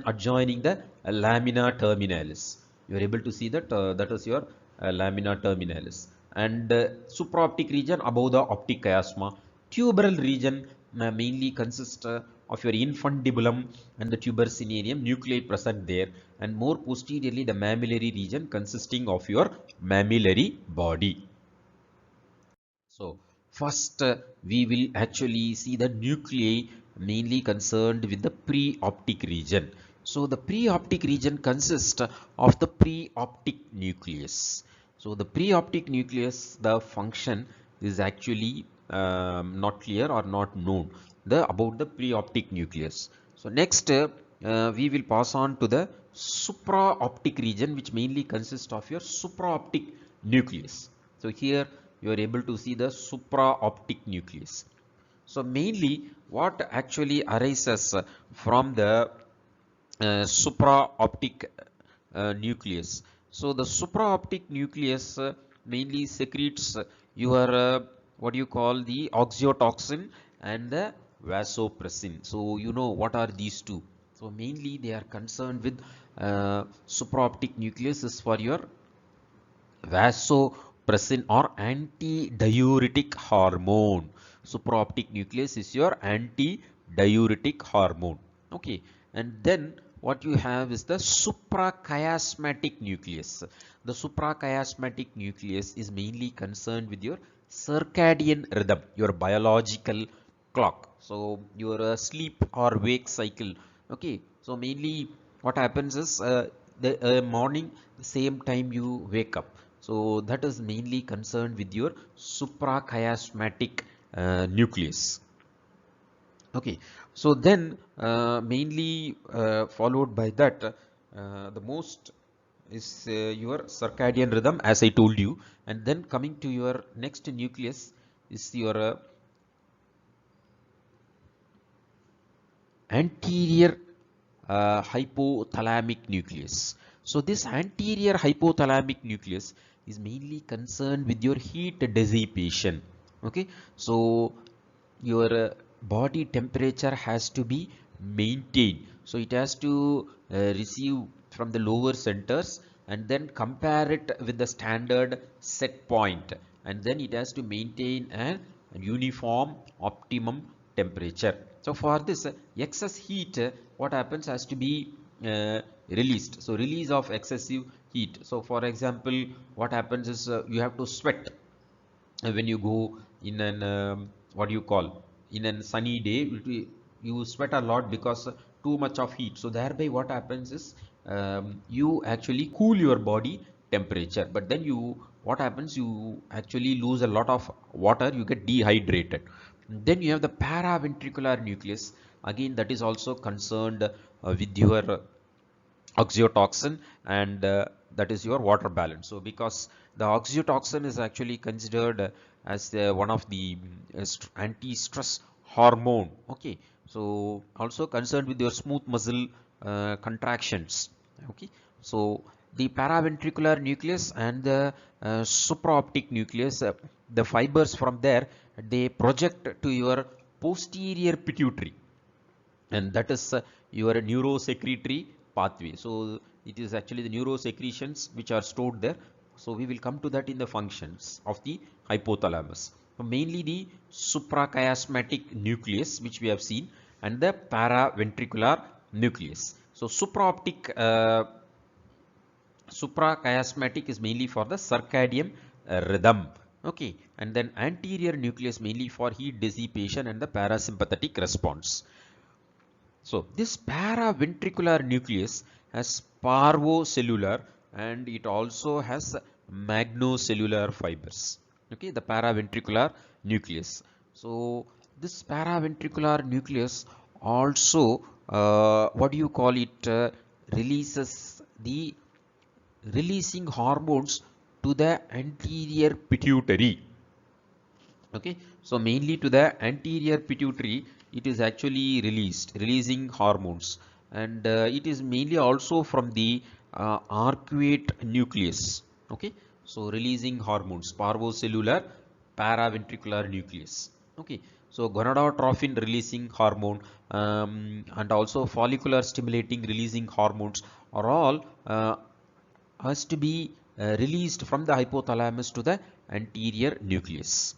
adjoining the lamina terminalis. You are able to see that that is your lamina terminalis, and supraoptic region above the optic chiasma. Tuberal region mainly consists of your infundibulum and the tubercinarium nuclei present there, and more posteriorly the mammillary region consisting of your mammillary body. So first we will actually see the nuclei mainly concerned with the preoptic region. So the preoptic region consists of the preoptic nucleus. So the preoptic nucleus, the function is actually not clear or not known about the preoptic nucleus. So next we will pass on to the supraoptic region, which mainly consists of your supraoptic nucleus. So here you are able to see the supraoptic nucleus. So mainly what actually arises from the supraoptic nucleus. So the supraoptic nucleus mainly secretes your what you call the oxytocin and the vasopressin. So you know what are these two. So mainly they are concerned with supraoptic nucleus is for your vasopressin or antidiuretic hormone. Supraoptic nucleus is your antidiuretic hormone. Okay, and then what you have is the suprachiasmatic nucleus. The suprachiasmatic nucleus is mainly concerned with your circadian rhythm, your biological clock. So your sleep or wake cycle. Okay, so mainly what happens is the morning, the same time you wake up. So that is mainly concerned with your suprachiasmatic nucleus. Okay, so then mainly followed by that, the most is your circadian rhythm, as I told you, and then coming to your next nucleus is your anterior hypothalamic nucleus. So this anterior hypothalamic nucleus is mainly concerned with your heat dissipation. Okay, so your body temperature has to be maintained. So it has to receive from the lower centers and then compare it with the standard set point, and then it has to maintain an uniform optimum temperature. So for this excess heat, what happens has to be released. So release of excessive heat. So for example, what happens is you have to sweat when you go in an what do you call, in a sunny day, you sweat a lot because too much of heat. So thereby what happens is you actually cool your body temperature, but then you, what happens, you actually lose a lot of water, you get dehydrated. Then you have the paraventricular nucleus, again that is also concerned with your oxytocin, and that is your water balance. So because the oxytocin is actually considered as one of the anti-stress hormone, okay, so also concerned with your smooth muscle contractions, okay. So the paraventricular nucleus and the supraoptic nucleus, the fibers from there, they project to your posterior pituitary, and that is your neurosecretory pathway. So it is actually the neurosecretions which are stored there. So we will come to that in the functions of the hypothalamus. So mainly the suprachiasmatic nucleus which we have seen, and the paraventricular nucleus. So suprachiasmatic is mainly for the circadian rhythm, okay, and then anterior nucleus mainly for heat dissipation and the parasympathetic response. So this paraventricular nucleus has parvocellular, and it also has magnocellular fibers. Okay, the paraventricular nucleus. So this paraventricular nucleus also, what do you call it, releases the releasing hormones to the anterior pituitary. Okay, so mainly to the anterior pituitary it is actually releasing hormones, and it is mainly also from the arcuate nucleus. Okay, so releasing hormones, parvocellular paraventricular nucleus. Okay, so gonadotrophin releasing hormone, and also follicular stimulating releasing hormones are all has to be released from the hypothalamus to the anterior nucleus.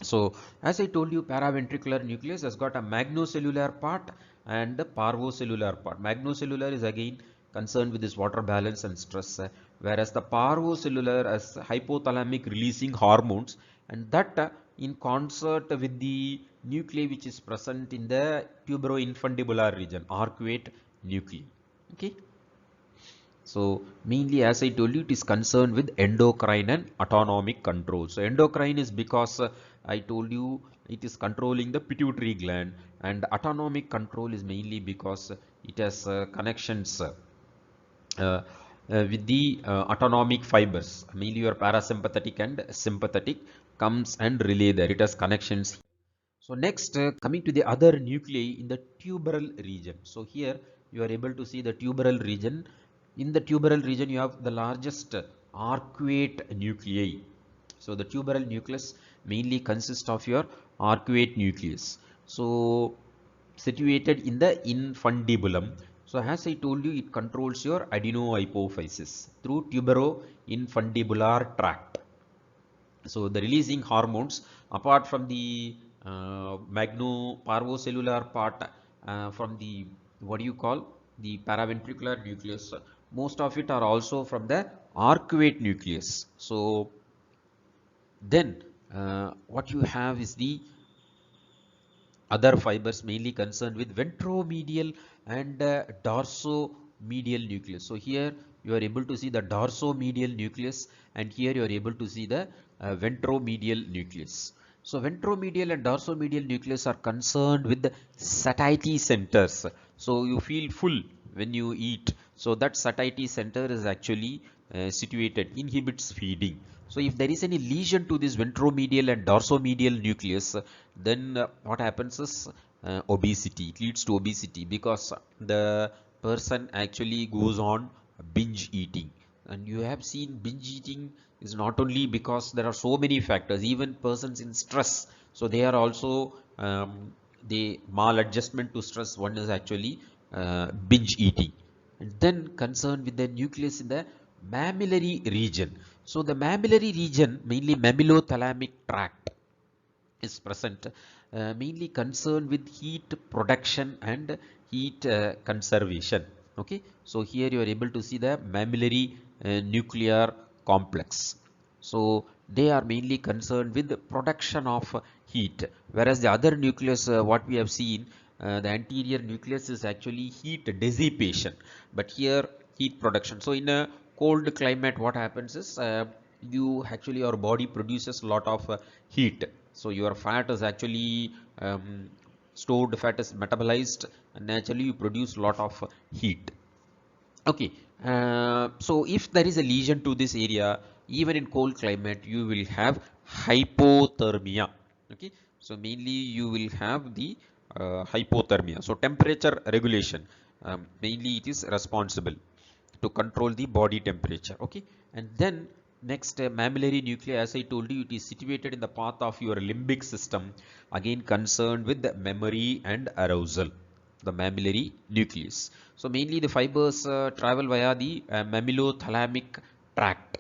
So as I told you, paraventricular nucleus has got a magnocellular part and the parvocellular part. Magnocellular is again concerned with this water balance and stress, whereas the parvocellular has hypothalamic releasing hormones, and that in concert with the nuclei which is present in the tuberoinfundibular region, arcuate nuclei. Okay. So mainly, as I told you, it is concerned with endocrine and autonomic control. So endocrine is because I told you it is controlling the pituitary gland, and autonomic control is mainly because it has connections with the autonomic fibers, mainly your parasympathetic and sympathetic comes and relay there. It has connections. So next, coming to the other nuclei in the tuberal region. So here you are able to see the tuberal region. In the tuberal region, you have the largest arcuate nuclei. So the tuberal nucleus mainly consists of your arcuate nucleus. So situated in the infundibulum. So as I told you, it controls your adenohypophysis through tuberoinfundibular tract. So the releasing hormones, apart from the parvocellular part, from the, what do you call, the paraventricular nucleus, most of it are also from the arcuate nucleus. So then what you have is the other fibers mainly concerned with ventromedial and dorsomedial nucleus. So here you are able to see the dorsomedial nucleus, and here you are able to see the ventromedial nucleus. So ventromedial and dorsomedial nucleus are concerned with the satiety centers. So you feel full when you eat. So that satiety center is actually situated, inhibits feeding. So if there is any lesion to this ventromedial and dorsomedial nucleus, then what happens is obesity. It leads to obesity because the person actually goes on binge eating. And you have seen binge eating is not only because there are so many factors, even persons in stress. So they are also the maladjustment to stress. One is actually binge eating. and then concerned with the nucleus in the mammillary region. So the mammillary region, mainly mammillothalamic tract, is present, mainly concerned with heat production and heat conservation. Okay, so here you are able to see the mammillary nuclear complex. So they are mainly concerned with the production of heat, whereas the other nucleus, what we have seen, the anterior nucleus is actually heat dissipation, but here heat production. So in a cold climate, what happens is you actually, your body produces a lot of heat. So your fat is actually stored fat is metabolized, and naturally you produce a lot of heat. Okay, so if there is a lesion to this area, even in cold climate, you will have hypothermia. Okay, so mainly you will have the hypothermia. So temperature regulation, mainly it is responsible to control the body temperature. Okay, and then next, mammillary nuclei, as I told you, it is situated in the path of your limbic system, again concerned with the memory and arousal, the mammillary nucleus. So mainly the fibers travel via the mammillothalamic tract.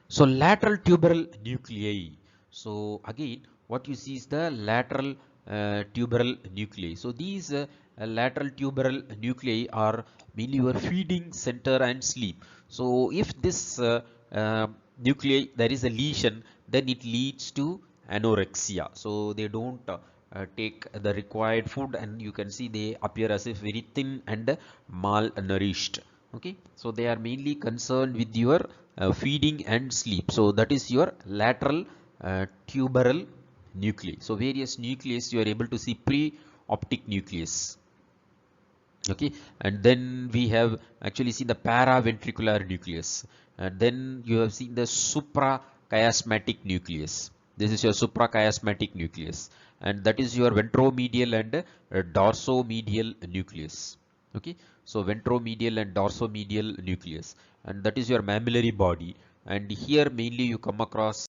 So lateral tuberal nuclei. So again, what you see is the lateral tuberal nuclei. So these lateral tuberal nuclei are mainly your feeding center and sleep. So if this nuclei, there is a lesion, then it leads to anorexia. So they don't take the required food, and you can see they appear as if very thin and malnourished. Okay, so they are mainly concerned with your feeding and sleep. So that is your lateral tuberal nuclei. So various nucleus you are able to see: pre-optic nucleus. Okay, and then we have actually seen the paraventricular nucleus, and then you have seen the suprachiasmatic nucleus. This is your suprachiasmatic nucleus, and that is your ventromedial and dorsomedial nucleus. Okay, so ventromedial and dorsomedial nucleus, and that is your mammillary body. And here mainly you come across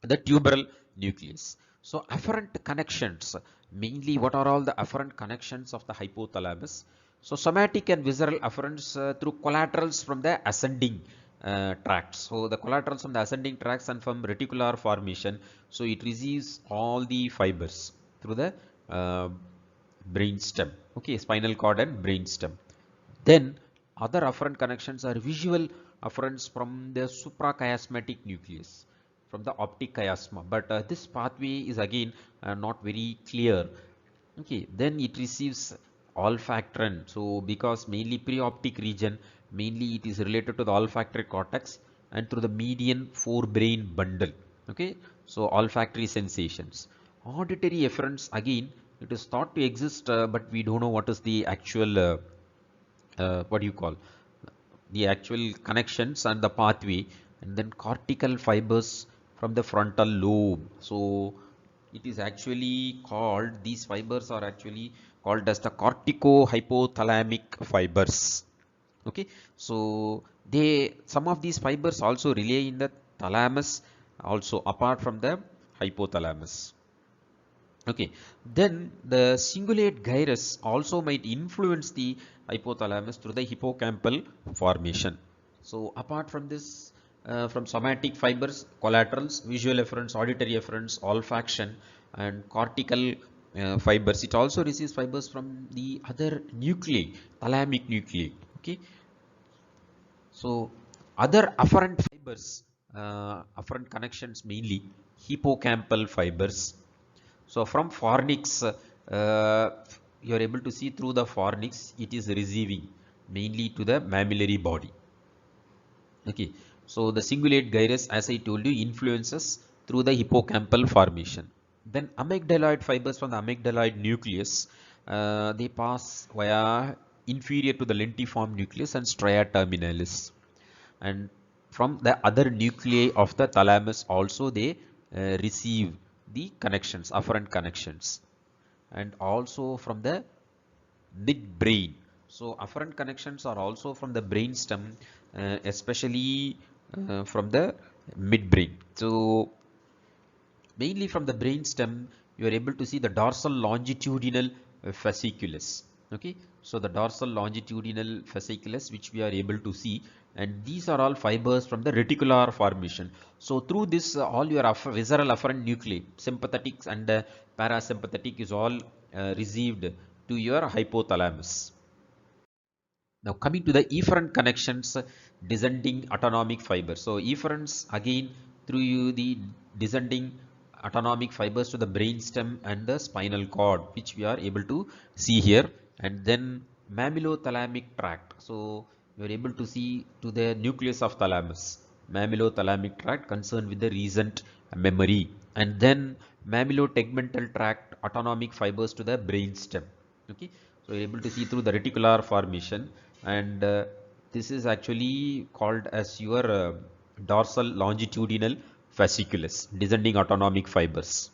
the tuberal nucleus. So afferent connections, mainly what are all the afferent connections of the hypothalamus? So somatic and visceral afferents through collaterals from the ascending tracts. So the collaterals from the ascending tracts and from reticular formation. So it receives all the fibers through the uh, brain stem. Okay, spinal cord and brain stem. Then other afferent connections are visual afferents from the suprachiasmatic nucleus, from the optic chiasma. But this pathway is again not very clear. Okay, then it receives olfactory. So because mainly preoptic region, mainly it is related to the olfactory cortex and through the median forebrain bundle. Okay, so olfactory sensations. Auditory efferents, again it is thought to exist, but we don't know what is the actual what do you call, the actual connections and the pathway. And then cortical fibers from the frontal lobe. So it is actually called, these fibers are actually called as the cortico hypothalamic fibers. Okay, so they, some of these fibers also relay in the thalamus also, apart from the hypothalamus. Okay, then the cingulate gyrus also might influence the hypothalamus through the hippocampal formation. So apart from this, from somatic fibers, collaterals, visual efferents, auditory efferents, olfaction, and cortical fibers, it also receives fibers from the other nuclei, thalamic nuclei. Okay, so other afferent fibers, afferent connections, mainly hippocampal fibers. So from fornix, you are able to see through the fornix, it is receiving mainly to the mammillary body. Okay, so the cingulate gyrus, as I told you, influences through the hippocampal formation. Then amygdaloid fibers from the amygdaloid nucleus, they pass via inferior to the lentiform nucleus and stria terminalis. And from the other nuclei of the thalamus also they receive the connections, afferent connections, and also from the midbrain. So afferent connections are also from the brain stem, especially from the midbrain. So mainly from the brain stem, you are able to see the dorsal longitudinal fasciculus. Okay, so the dorsal longitudinal fasciculus which we are able to see, and these are all fibers from the reticular formation. So through this all your visceral afferent nuclei, sympathetic and parasympathetic, is all received to your hypothalamus. Now coming to the efferent connections, descending autonomic fibers. So efferents again through the descending autonomic fibers to the brainstem and the spinal cord, which we are able to see here. And then mammillothalamic tract. So you are able to see to the nucleus of thalamus. Mammillothalamic tract concerned with the recent memory. And then mammilotegmental tract, autonomic fibers to the brainstem. Okay, so you're able to see through the reticular formation, and this is actually called as your dorsal longitudinal fasciculus, descending autonomic fibers.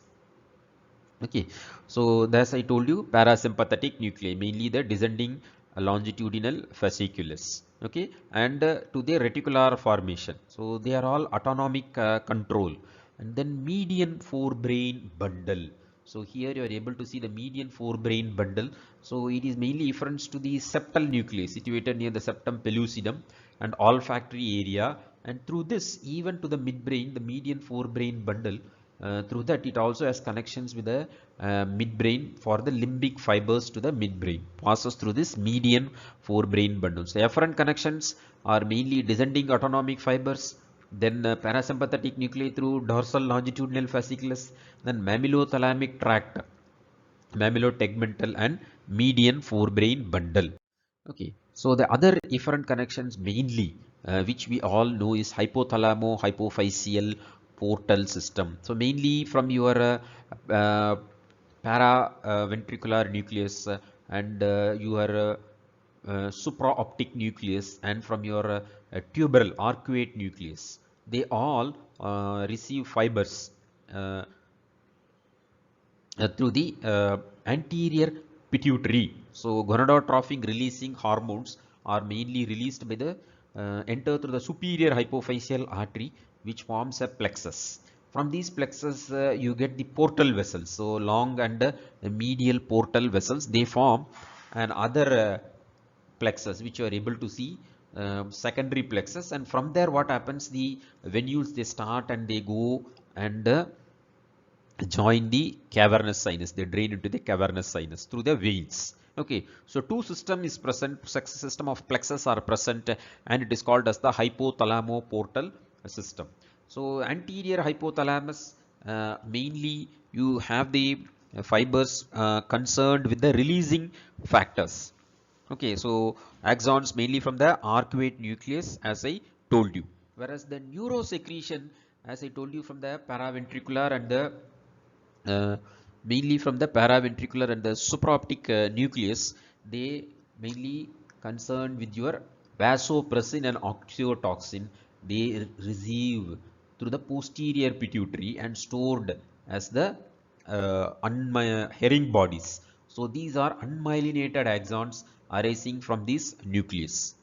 Okay, so as I told you, parasympathetic nuclei, mainly the descending longitudinal fasciculus. Okay, and to the reticular formation. So they are all autonomic control. And then median forebrain bundle. So here you are able to see the median forebrain bundle. So it is mainly reference to the septal nucleus situated near the septum pellucidum and olfactory area. And through this, even to the midbrain, the median forebrain bundle, through that it also has connections with the midbrain for the limbic fibers to the midbrain, passes through this median forebrain bundle. So efferent connections are mainly descending autonomic fibers, then parasympathetic nuclei through dorsal longitudinal fasciculus, then mammillothalamic tract, mammilotegmental and median forebrain bundle. Okay, so the other efferent connections mainly, which we all know, is hypothalamo hypophyseal portal system. So mainly from your paraventricular nucleus and your supraoptic nucleus, and from your tuberal arcuate nucleus, they all receive fibers uh, through the anterior pituitary. So gonadotrophic releasing hormones are mainly released by the enter through the superior hypophyseal artery, which forms a plexus. From these plexus you get the portal vessels. So long and medial portal vessels, they form an other plexus which you are able to see, secondary plexus. And from there what happens, the venules, they start and they go and join the cavernous sinus. They drain into the cavernous sinus through the veins. Okay, so two system is present, system of plexus are present, and it is called as the hypothalamo portal system. So anterior hypothalamus, mainly you have the fibers concerned with the releasing factors. Okay, so axons mainly from the arcuate nucleus, as I told you, whereas the neurosecretion, as I told you, from the paraventricular and the uh, mainly from the paraventricular and the supraoptic nucleus, they mainly concerned with your vasopressin and oxytocin. They receive through the posterior pituitary and stored as the herring bodies. So these are unmyelinated axons arising from this nucleus.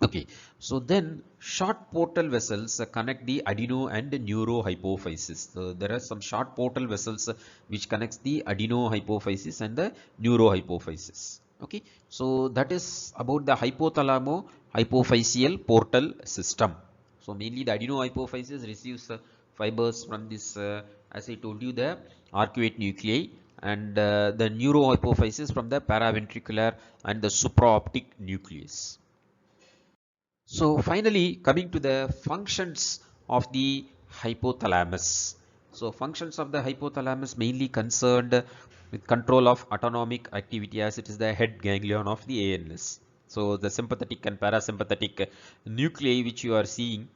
Okay, so then short portal vessels connect the adeno and neurohypophysis. So there are some short portal vessels which connects the adenohypophysis and the neurohypophysis. Okay, so that is about the hypothalamo hypophyseal portal system. So mainly the adenohypophysis receives fibers from this, as I told you, the arcuate nuclei, and the neurohypophysis from the paraventricular and the supraoptic nucleus. So finally, coming to the functions of the hypothalamus. So functions of the hypothalamus mainly concerned with control of autonomic activity, as it is the head ganglion of the ANS. So the sympathetic and parasympathetic nuclei which you are seeing,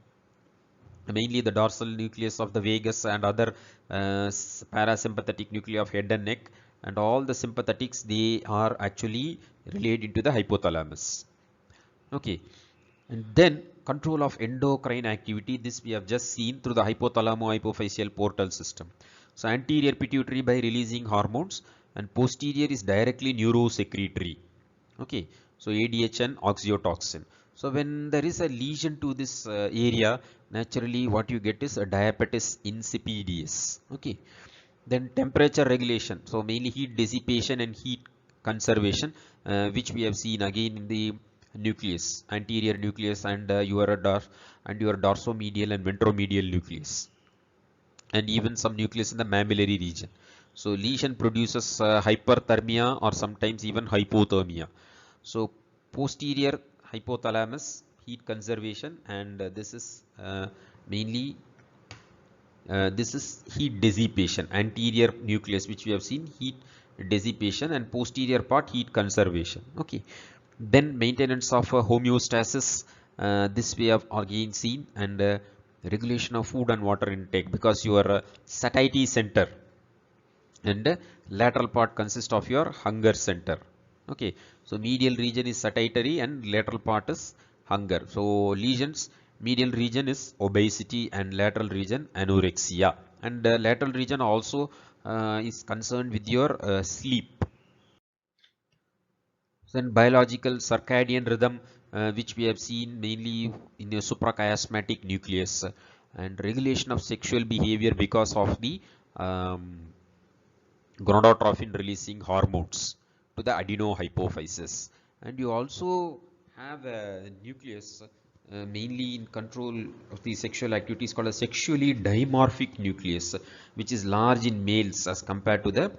mainly the dorsal nucleus of the vagus and other parasympathetic nuclei of head and neck, and all the sympathetics, they are actually related to the hypothalamus. Okay, and then control of endocrine activity, this we have just seen through the hypothalamo-hypophyseal portal system. So anterior pituitary by releasing hormones, and posterior is directly neurosecretory. Okay, so ADH and oxytocin. So when there is a lesion to this area, naturally what you get is a diabetes insipidus. Okay, then temperature regulation. So mainly heat dissipation and heat conservation, which we have seen again in the nucleus, anterior nucleus, and your dorsomedial and ventromedial nucleus, and even some nucleus in the mammillary region. So lesion produces hyperthermia or sometimes even hypothermia. So posterior hypothalamus, heat conservation, and this is mainly this is heat dissipation. Anterior nucleus, which we have seen, heat dissipation, and posterior part, heat conservation. Okay. Then maintenance of homeostasis, this we have again seen, and regulation of food and water intake, because your satiety center and lateral part consists of your hunger center. Okay, so medial region is satiety and lateral part is hunger. So lesions, medial region is obesity and lateral region anorexia, and lateral region also is concerned with your sleep. Then biological circadian rhythm, which we have seen mainly in the suprachiasmatic nucleus, and regulation of sexual behavior because of the gonadotrophin releasing hormones to the adenohypophysis. And you also have a nucleus mainly in control of the sexual activities called a sexually dimorphic nucleus, which is large in males as compared to the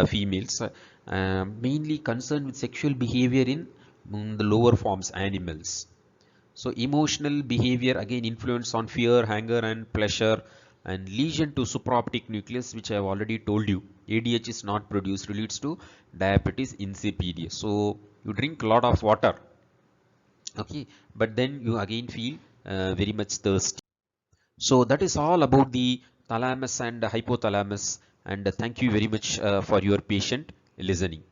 females, mainly concerned with sexual behavior in the lower forms, animals. So emotional behavior, again influence on fear, anger and pleasure, and lesion to supraoptic nucleus, which I have already told you. ADH is not produced, leads to diabetes insipidus. So you drink a lot of water, okay, but then you again feel very much thirsty. So that is all about the thalamus and hypothalamus, and thank you very much for your patient listening.